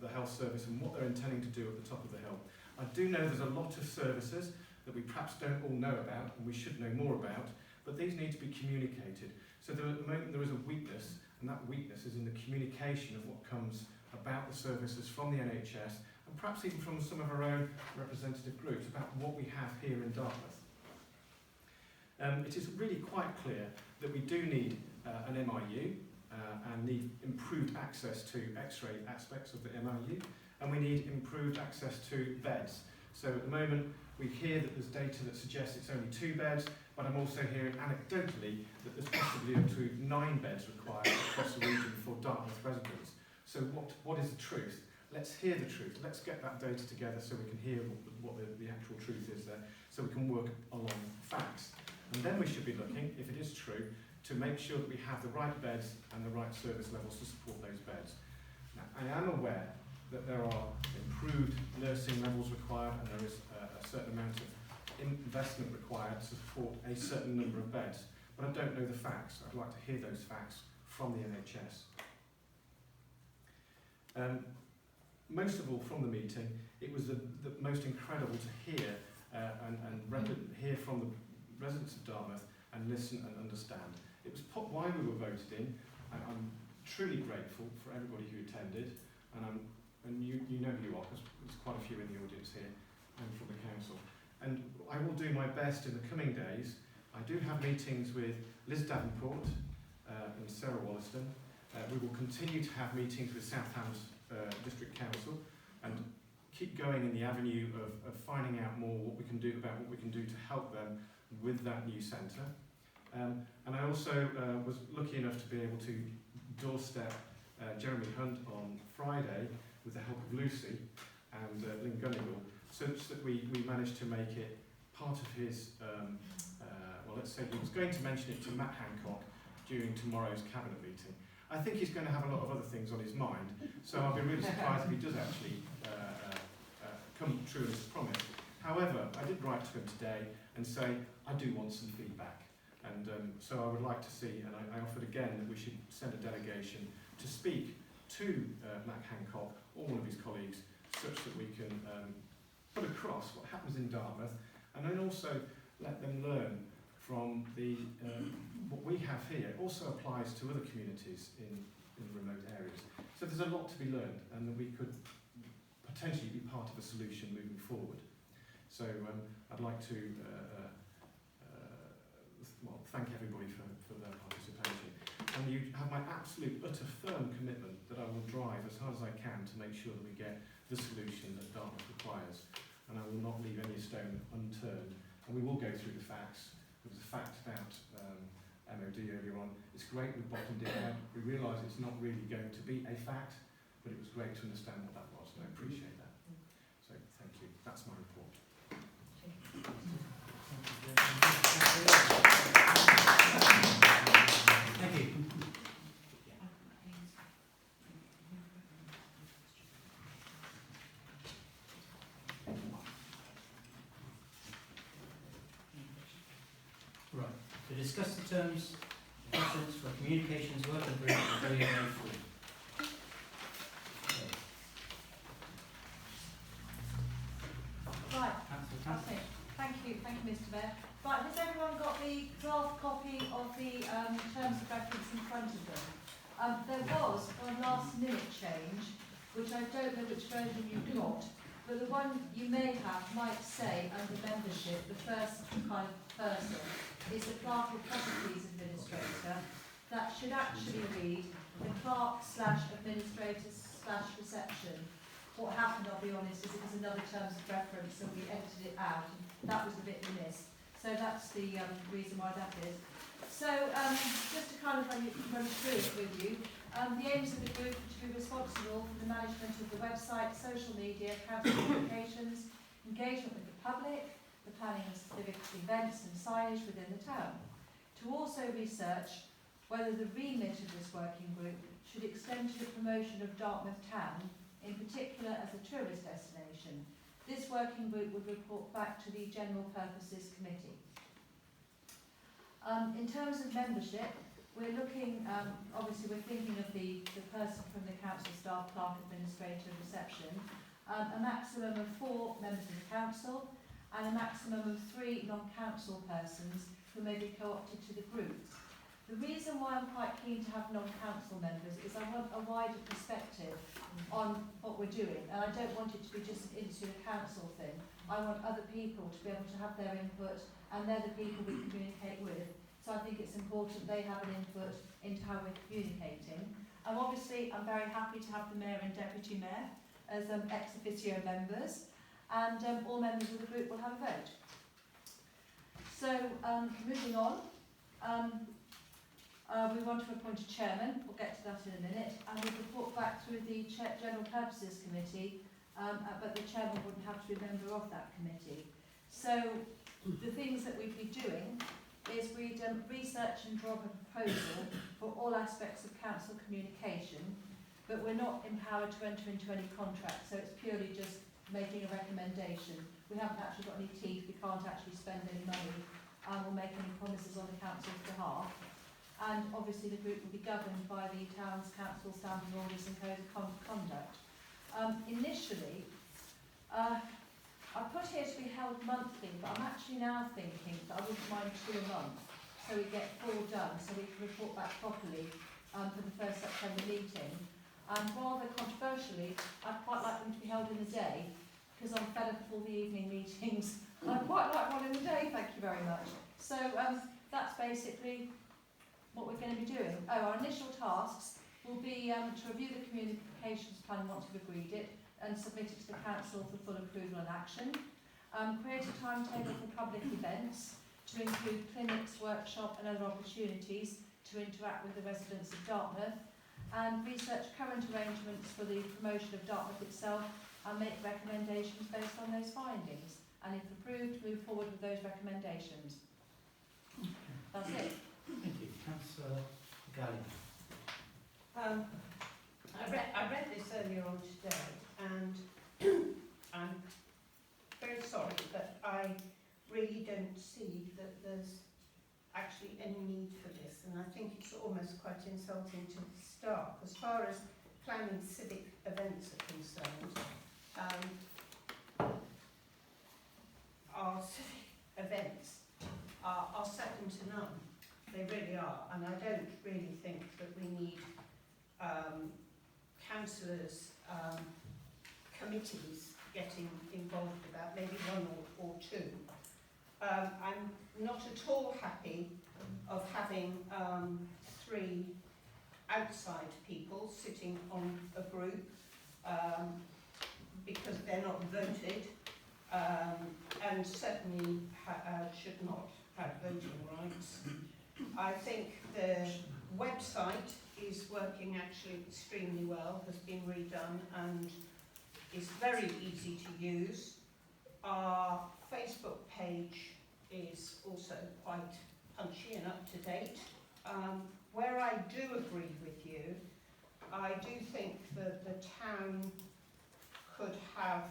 the health service and what they're intending to do at the top of the hill. I do know there's a lot of services that we perhaps don't all know about and we should know more about, but these need to be communicated. So at the moment there is a weakness, and that weakness is in the communication of what comes about the services from the NHS, and perhaps even from some of our own representative groups about what we have here in Dartmouth. It is really quite clear that we do need an MIU and need improved access to X-ray aspects of the MIU, and we need improved access to beds. So at the moment we hear that there's data that suggests it's only 2 beds, but I'm also hearing anecdotally that there's possibly up to 9 beds required across the region for Dartmouth residents. So what is the truth? Let's hear the truth. Let's get that data together so we can hear what the actual truth is there, so we can work along facts. And then we should be looking, if it is true, to make sure that we have the right beds and the right service levels to support those beds. Now, I am aware that there are improved nursing levels required, and there is a certain amount of investment required to support a certain number of beds, but I don't know the facts. I'd like to hear those facts from the NHS. Most of all from the meeting, it was the most incredible to hear hear from the residents of Dartmouth and listen and understand. It was why we were voted in, and I'm truly grateful for everybody who attended, and you know who you are, because there's quite a few in the audience here and from the council. And I will do my best in the coming days. I do have meetings with Liz Davenport and Sarah Wollaston. We will continue to have meetings with South Hams District Council and keep going in the avenue of finding out more what we can do to help them with that new centre. And I also was lucky enough to be able to doorstep Jeremy Hunt on Friday with the help of Lucy and Lynn Gunnigal, such that we managed to make it part of his, well, let's say he was going to mention it to Matt Hancock during tomorrow's cabinet meeting. I think he's going to have a lot of other things on his mind, so I'll be really surprised if he does actually come true as promised. However, I did write to him today and say, I do want some feedback. And so I would like to see, and I offered again that we should send a delegation to speak to Mac Hancock, or one of his colleagues, such that we can put across what happens in Dartmouth, and then also let them learn from the what we have here. It also applies to other communities in remote areas. So there's a lot to be learned, and that we could potentially be part of a solution moving forward. So I'd like to well, thank everybody for their participation. And you have my absolute, utter, firm commitment that I will drive as hard as I can to make sure that we get the solution that Dartmouth requires. And I will not leave any stone unturned. And we will go through the facts. There was a fact about MOD earlier on. It's great we bottomed it out. We realise it's not really going to be a fact, but it was great to understand what that was, and I appreciate that. So thank you. That's my report. Thank you. Right, to discuss the terms of reference for communications working group for the going forward. Right, okay. Thank you, Mr. Mayor. Right, has everyone got the draft copy of the terms of reference in front of them? There was a last minute change, which I don't know which version you've got, but the one you may have might say under membership, the first kind of person is the clerk or properties administrator. That should actually read the clerk / administrator / reception. What happened, I'll be honest, is it was another terms of reference and we edited it out, and that was a bit remiss. So that's the reason why that is. So just to kind of run through it with you, the aims of the group are to be responsible for the management of the website, social media, council communications, engagement with the public, the planning of civic events and signage within the town. To also research whether the remit of this working group should extend to the promotion of Dartmouth Town, in particular as a tourist destination. This working group would report back to the General Purposes Committee. In terms of membership, we're looking, obviously we're thinking of the person from the council staff, clerk, administrator, reception, a maximum of 4 members of the council and a maximum of 3 non-council persons who may be co-opted to the group. The reason why I'm quite keen to have non-council members is I want a wider perspective on what we're doing, and I don't want it to be just an insular council thing. I want other people to be able to have their input, and they're the people we communicate with. So I think it's important they have an input into how we're communicating. And obviously, I'm very happy to have the Mayor and Deputy Mayor as ex officio members, and all members of the group will have a vote. So, moving on. We want to appoint a chairman, we'll get to that in a minute, and we'll report back through the General Purposes Committee, but the chairman wouldn't have to be a member of that committee. So the things that we'd be doing is we'd research and draw up a proposal for all aspects of council communication, but we're not empowered to enter into any contract, so it's purely just making a recommendation. We haven't actually got any teeth, we can't actually spend any money, or make any promises on the council's behalf. And obviously the group will be governed by the town's council standing orders and code of conduct. Initially, I put here to be held monthly, but I'm actually now thinking that I wouldn't mind 2 a month, so we get 4 done, so we can report back properly for the 1st September meeting. And rather controversially, I'd quite like them to be held in the day, because I'm fed up of all the evening meetings. I'd quite like one in the day, thank you very much. So that's basically what we're going to be doing. Our initial tasks will be to review the communications plan once we've agreed it and submit it to the council for full approval and action. Create a timetable for public events to include clinics, workshop and other opportunities to interact with the residents of Dartmouth, and research current arrangements for the promotion of Dartmouth itself and make recommendations based on those findings. And if approved, move forward with those recommendations. That's it. Thank you. Councillor Gallagher. I read this earlier on today, and I'm very sorry, but I really don't see that there's actually any need for this, and I think it's almost quite insulting to the staff. As far as planning civic events are concerned, our civic events are second to none. They really are, and I don't really think that we need councillors, committees getting involved with that, maybe one or two. I'm not at all happy of having 3 outside people sitting on a group because they're not voted and certainly should not have voting rights. I think the website is working actually extremely well, has been redone and is very easy to use. Our Facebook page is also quite punchy and up to date. Where I do agree with you, I do think that the town could have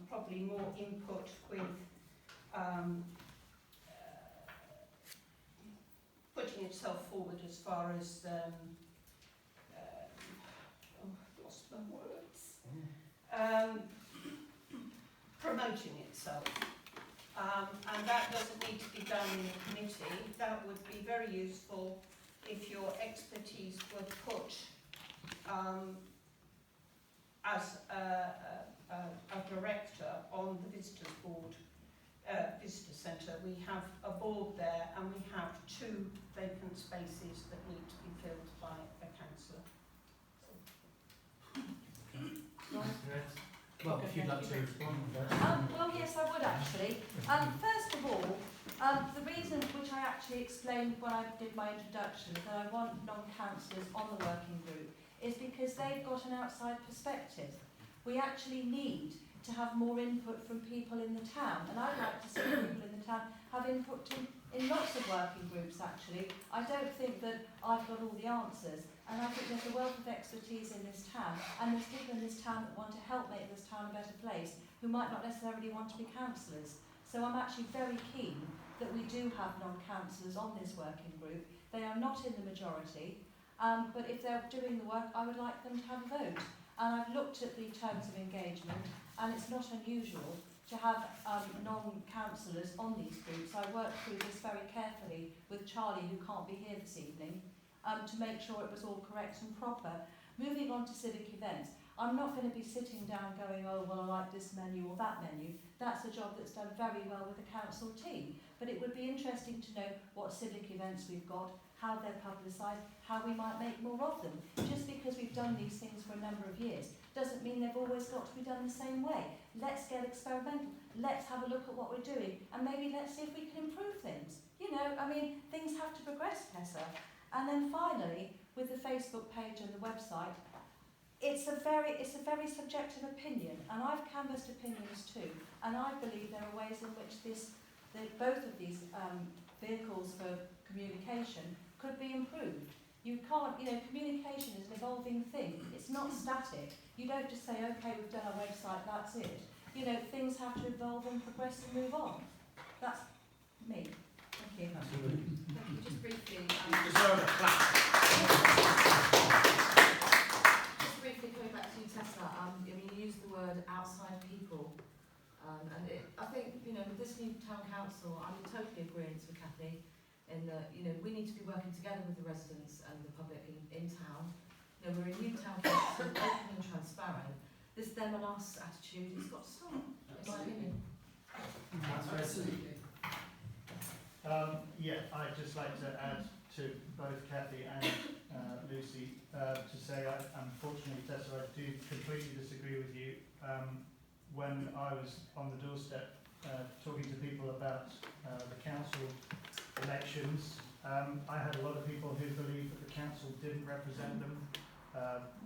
probably more input with putting itself forward as far as I've lost my words. Promoting itself. And that doesn't need to be done in a committee. That would be very useful if your expertise were put as a director on the visitors board, visitor centre. We have a board there and we have 2 vacant spaces that need to be filled by a councillor. Well, if you'd like to respond first. Well, yes, I would actually. First of all, the reason which I actually explained when I did my introduction that I want non-councillors on the working group is because they've got an outside perspective. We actually need to have more input from people in the town, and I'd like to see people in the town have input in lots of working groups actually. I don't think that I've got all the answers, and I think there's a wealth of expertise in this town, and there's people in this town that want to help make this town a better place, who might not necessarily want to be councillors. So I'm actually very keen that we do have non-councillors on this working group. They are not in the majority, but if they're doing the work, I would like them to have a vote. And I've looked at the terms of engagement, and it's not unusual to have non-councillors on these groups. I worked through this very carefully with Charlie, who can't be here this evening, to make sure it was all correct and proper. Moving on to civic events, I'm not going to be sitting down going, oh, well, I like this menu or that menu. That's a job that's done very well with the council team. But it would be interesting to know what civic events we've got, how they're publicised, how we might make more of them. Just because we've done these things for a number of years doesn't mean they've always got to be done the same way. Let's get experimental. Let's have a look at what we're doing, and maybe let's see if we can improve things. You know, I mean, things have to progress, Tessa. And then finally, with the Facebook page and the website, it's a very subjective opinion, and I've canvassed opinions too, and I believe there are ways in which both of these vehicles for communication could be improved. You can't, communication is an evolving thing. It's not static. You don't just say, okay, we've done our website, that's it. Things have to evolve and progress and move on. That's me. Thank you. Absolutely. Thank you. Just briefly, You deserve a clap. just briefly coming back to you, Tessa, you used the word outside people, and I think, with this new town council, I'm in total agreement with Kathy in that, we need to be working together with the residents and the public in town. We're a new town council, open and transparent. This them and us attitude has got to stop, in my opinion. Absolutely. Yeah, I'd just like to add to both Kathy and Lucy to say, unfortunately, Tessa, I do completely disagree with you. When I was on the doorstep talking to people about the council elections, I had a lot of people who believed that the council didn't represent them,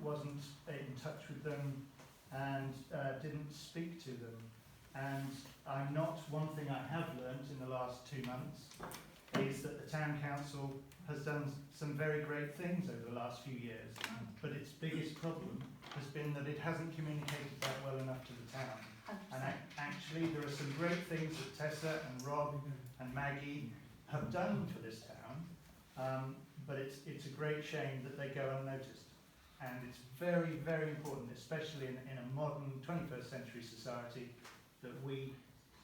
wasn't in touch with them, and didn't speak to them. And one thing I have learnt in the last 2 months is that the town council has done some very great things over the last few years, but its biggest problem has been that it hasn't communicated that well enough to the town. And actually there are some great things that Tessa and Rob and Maggie have done for this town, but it's a great shame that they go unnoticed. And it's very, very important, especially in a modern 21st century society, that we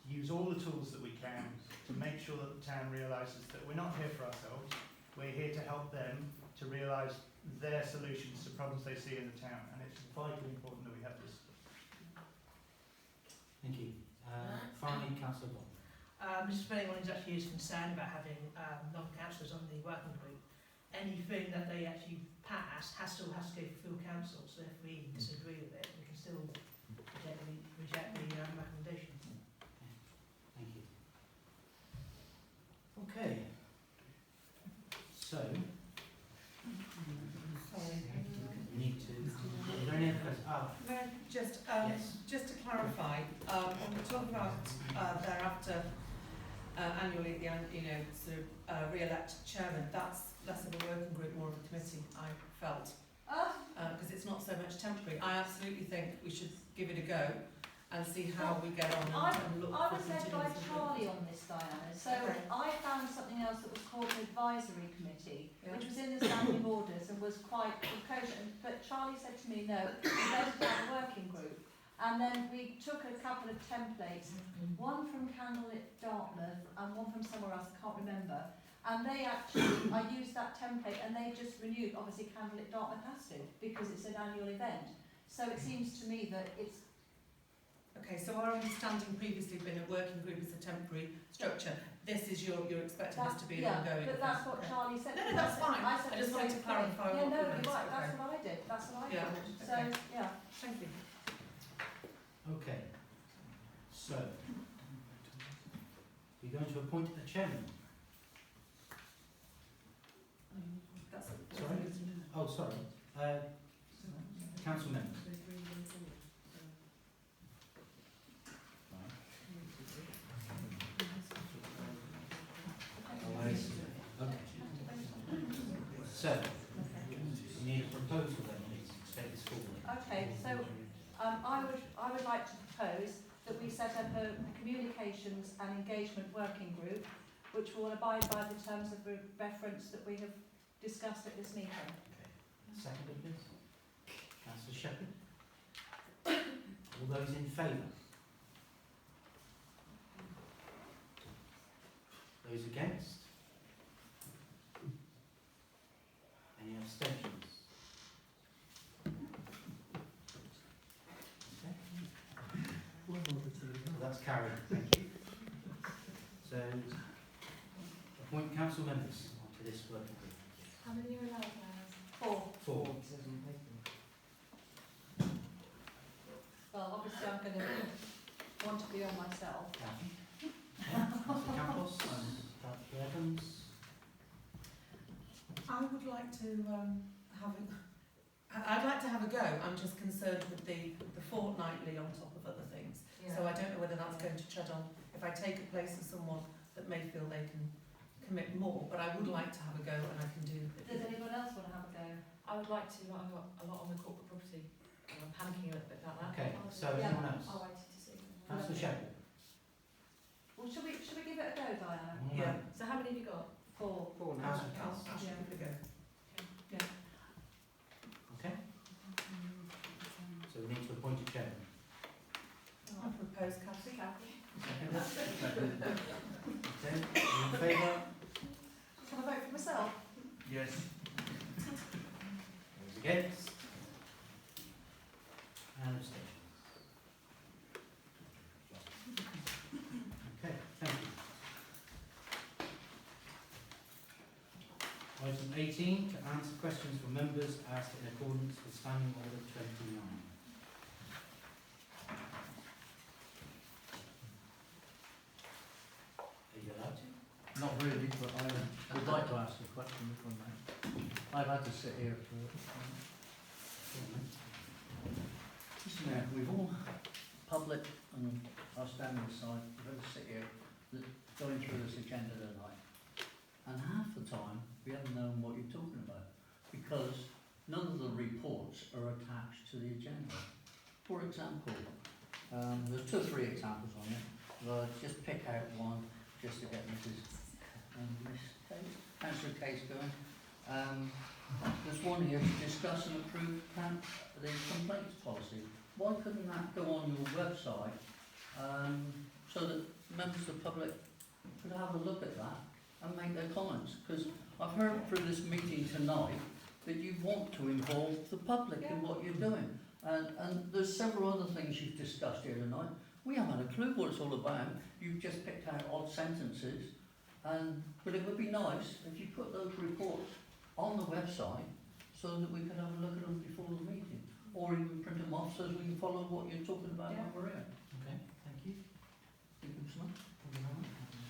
use all the tools that we can to make sure that the town realises that we're not here for ourselves, we're here to help them to realise their solutions to problems they see in the town, and it's vitally important that we have this. Thank you. Finally, Councillor Bond. Just for anyone who's actually concerned about having non-councillors on the working group, anything that they actually pass still has to go for full council, so if we disagree with it, we can still reject the recommendation. Thank you. Okay. So, we need to. Is there any other questions? Just to clarify, when we're talking about thereafter annually, sort of re-elect chairman, that's less of a working group, more of a committee, I felt, because it's not so much temporary. I absolutely think we should give it a go and see how we get on and look I for was led by continuous Charlie improvement. on this, Diana. So Okay. I found something else that was called an advisory committee, which was in the standing orders and was quite cogent. But Charlie said to me, no, we better have a working group. And then we took a couple of templates, one from Candlelit Dartmouth and one from somewhere else, I can't remember. And they actually, I used that template and they just renewed, obviously Candlelit Dartmouth has to, because it's an annual event. So it seems to me that it's. Okay, so our understanding previously been a working group is a temporary structure. This is you're expecting this to be an ongoing. But that's what Charlie said. No, that's fine. I said just the wanted same to clarify thing. what Yeah, no, we you're meant. right. Okay. That's what I did. That's what I did. Yeah, So, okay. yeah. Thank you. Okay. So, we're going to appoint a chairman. Sorry? Oh, sorry. Council members. Oh, I see. Okay. So, we need a proposal then, please, to take this forward. Okay, so I would like to propose that we set up a communications and engagement working group, which will abide by the terms of reference that we have discussed at this meeting. Seconded, please. Councillor Shepherd. All those in favour? Those against? Any abstentions? That's carried, thank you. So, appoint council members to this working group. How many are allowed, Four. Four. Well, obviously I'm going to want to be on myself. Councillor Campos and Councillor Evans. I would like to I'd like to have a go. I'm just concerned with the fortnightly on top of other things. Yeah. So I don't know whether that's going to tread on, if I take a place of someone that may feel they can commit more, but I would like to have a go and I can do. Does anyone else want to have a go? I would like to, I've got a lot on the corporate property, and I'm panicking a little bit about that. Okay, so anyone else? I'll wait to see. Councillor Shepherd. Well, should we give it a go, Diana? Yeah. So how many have you got? Four. now. I'll give it a go. Okay. So we need to appoint a chairman. I propose Cathy. Second. Okay, all in favour? Can I vote for myself? Yes. Those against? And abstentions. Okay, thank you. Item 18, to answer questions from members asked in accordance with Standing Order 29. Are you allowed to? Not really, but I would like to ask a question if I may. I've had to sit here for. Yeah, we've all, public and our standing side, we've had to sit here going through this agenda tonight. And half the time, we haven't known what you're talking about, because none of the reports are attached to the agenda. For example, there's 2 or 3 examples on it, but I'll just pick out one just to get Mrs. Councillor Case going. There's one here to discuss and approve the complaints policy. Why couldn't that go on your website so that members of the public could have a look at that and make their comments? Because I've heard through this meeting tonight that you want to involve the public in what you're doing. And there's several other things you've discussed here tonight. We haven't a clue what it's all about. You've just picked out odd sentences. But it would be nice if you put those reports on the website so that we can have a look at them before the meeting. Or even print them off so that we can follow what you're talking about when we're here. Okay, thank you.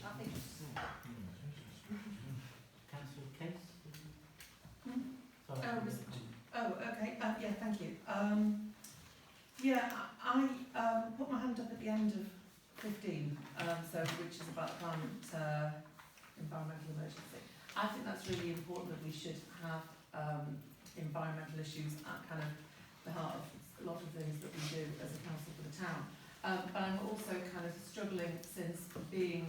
I think Councillor Case? Okay. Yeah, thank you. I put my hand up at the end of 15, which is about the climate environmental emergency. I think that's really important that we should have environmental issues at kind of the heart of a lot of things that we do as a council for the town. But I'm also kind of struggling since being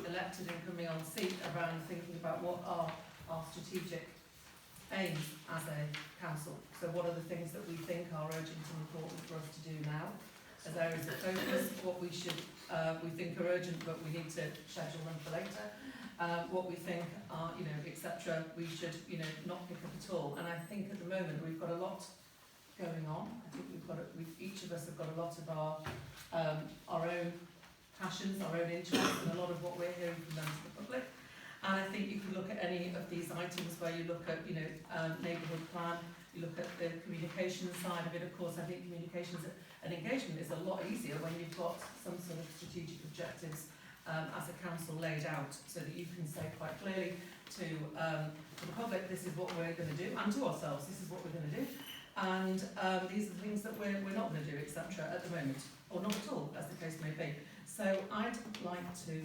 elected and coming on seat around thinking about what are our strategic aims as a council. So what are the things that we think are urgent and important for us to do now as areas of focus, what we should we think are urgent but we need to schedule them for later, what we think are, etc. we should, not pick up at all. And I think at the moment we've got a lot going on. I think each of us have got a lot of our own passions, our own interests, and a lot of what we're hearing from members of the public. And I think you can look at any of these items where you look at, neighbourhood plan, you look at the communication side of it. Of course, I think communications and engagement is a lot easier when you've got some sort of strategic objectives as a council laid out, so that you can say quite clearly to the public, this is what we're going to do, and to ourselves, this is what we're going to do. And these are the things that we're not going to do, etc. at the moment, or not at all, as the case may be. So I'd like to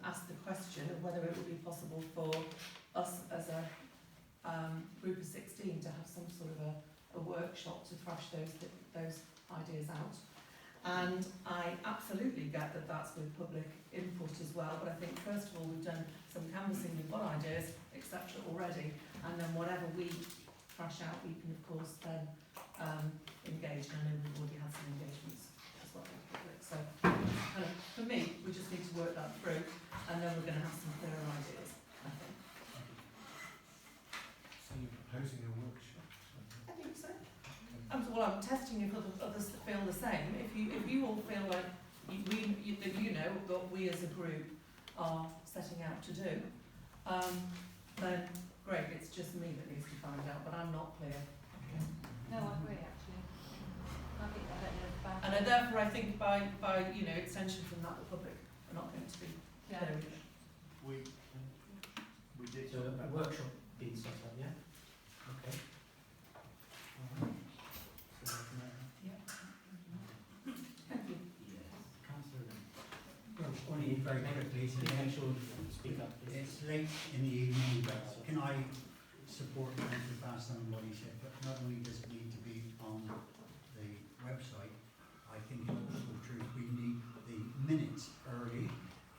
ask the question of whether it would be possible for us as a group of 16 to have some sort of a workshop to thrash those ideas out. And I absolutely get that that's with public input as well, but I think first of all we've done some canvassing, we've got ideas, etc. already, and then whatever we thrash out, we can of course then engage. And I know we've already had some engagements as well with the public. So kind of, for me, we just need to work that through, and then we're going to have some clearer ideas, I think. So you're proposing a workshop? I think so. Well, I'm testing if others feel the same. If you all feel like you know what we as a group are setting out to do, then great. It's just me that needs to find out, but I'm not clear. No, I agree actually. I think I don't know about And therefore, I think by extension from that, the public are not going to be clear. We did So talk a about workshop being set up, yeah? Okay. Alright. So, Thank you. Councillor Well, only very quickly, so make sure you speak up, please. it's late in the evening, but can I support Councillor Baston on what he said? But not only does it need to be on the website, I think it's also true we need the minutes early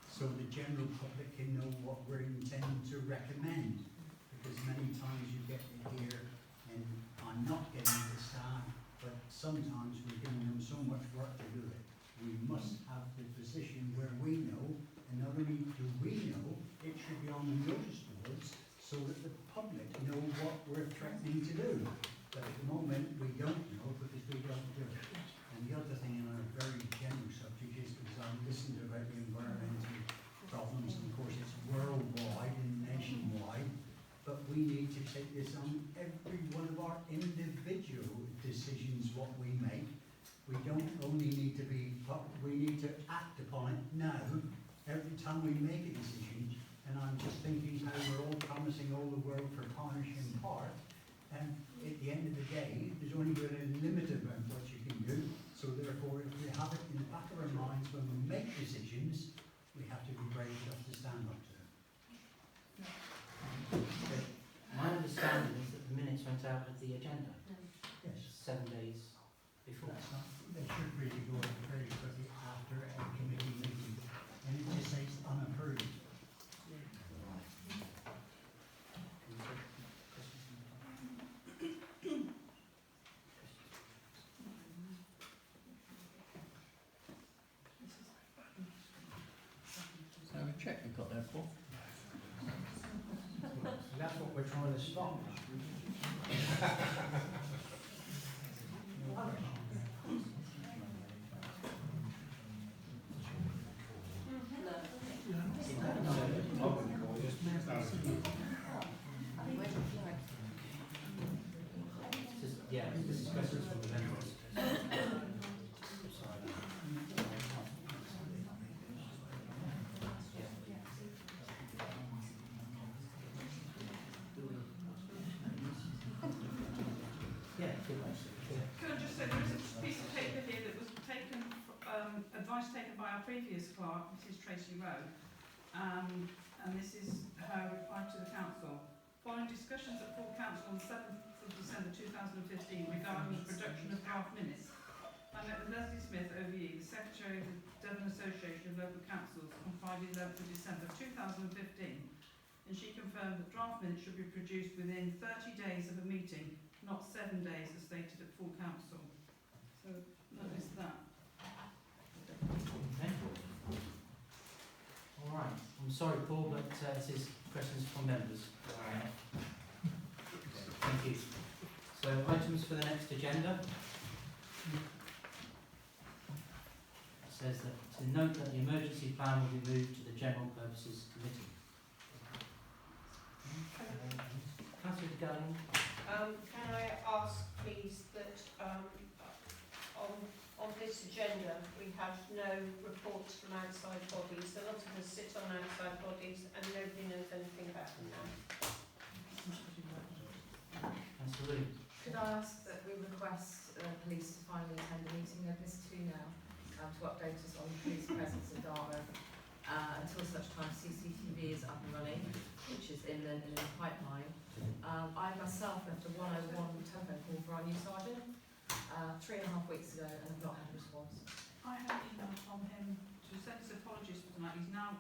so the general public can know what we're intending to recommend. Because many times you get to hear, and I'm not getting the staff, but sometimes we're giving them so much work to do it. We must have the position where we know, and not only do we know, it should be on the notice boards so that the public know what we're threatening to do. But at the moment, we don't know because we don't do it. And the other thing, on a very general subject, is because I'm listening about the environmental problems, and of course it's worldwide and nationwide, but we need to take this on every one of our individual decisions, what we make. We don't only need to we need to act upon it now, every time we make a decision. And I'm just thinking how we're all promising all the world for Tarnish and Park, and at the end of the day, there's only a limited amount what you can do. So therefore, if we have it in the back of our minds when we make decisions, we have to be brave enough to stand up to them. Okay. My understanding is that the minutes went out of the agenda Yes. 7 days before. That's not, they should really go very quickly after a committee meeting, and it just says unapproved. we're trying to stop. Yeah, this is questions from the members. Yeah, good question. Can I just say, there is a piece of paper here that was taken, advice taken by our previous clerk, Mrs Tracy Rowe, and this is her reply to the council. Following discussions at full council on 7th of December 2015 regarding the production of draft minutes, I met with Leslie Smith, OVE, the Secretary of the Devon Association of Local Councils, on Friday 11th of December 2015, and she confirmed that draft minutes should be produced within 30 days of a meeting, not 7 days as stated at full council. So that is that. Okay. All right. I'm sorry, Paul, but this is questions from members. Okay, thank you. So items for the next agenda. It says that to note that the emergency plan will be moved to the General Purposes Committee. Councillor Gunn. Can I ask, please, that on this agenda we have no reports from outside bodies. A lot of us sit on outside bodies and nobody knows anything about them now. Councillor Williams. Could I ask that we request police to finally attend a meeting they've missed two now to update us on the police presence in Dartmouth until such time CCTV is up and running, which is in the pipeline. I myself left a 101 telephone call for our new sergeant 3.5 weeks ago and have not had a response. I had an email from him to send his apologies for tonight.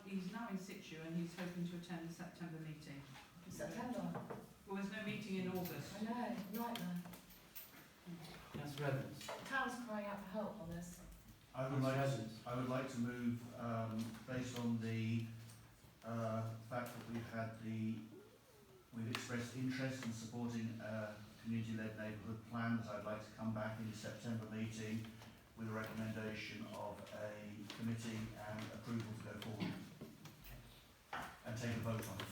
He's now in situ and he's hoping to attend the September meeting. September? Well, there's no meeting in August. I know, nightmare. Councillor Evans. The town's crying out for help on this. I would like to move, based on the fact that we've expressed interest in supporting a community-led neighbourhood plan, that I'd like to come back in the September meeting with a recommendation of a committee and approval to go forward and take a vote on it.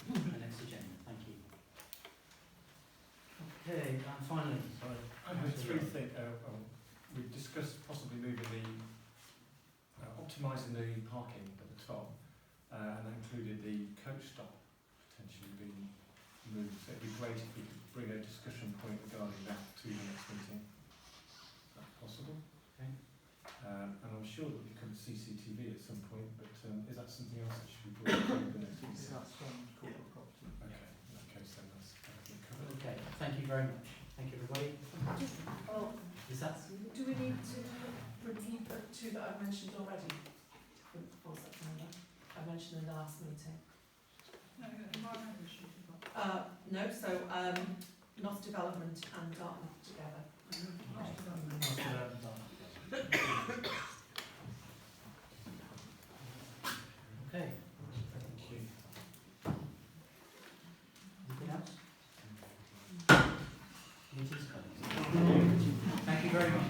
For the next agenda. Thank you. Okay, and finally, sorry. I have three things. We've discussed possibly moving optimising the parking at the top, and that included the coach stop potentially being moved. So it'd be great if we could bring a discussion point regarding that to the next meeting. Is that possible? Okay. And I'm sure that we could CCTV at some point, but is that something else that should be brought to the next meeting? That's from corporate property. Okay, in that case then that's covered. Okay, thank you very much. Thank you, everybody. Oh, Is that? do we need to repeat the two that I've mentioned already for September? I mentioned in the last meeting. No, environmental issue. No, so North Development and Dartmouth together. Okay. Thank you. Anything else? Meeting's closed. Thank you very much.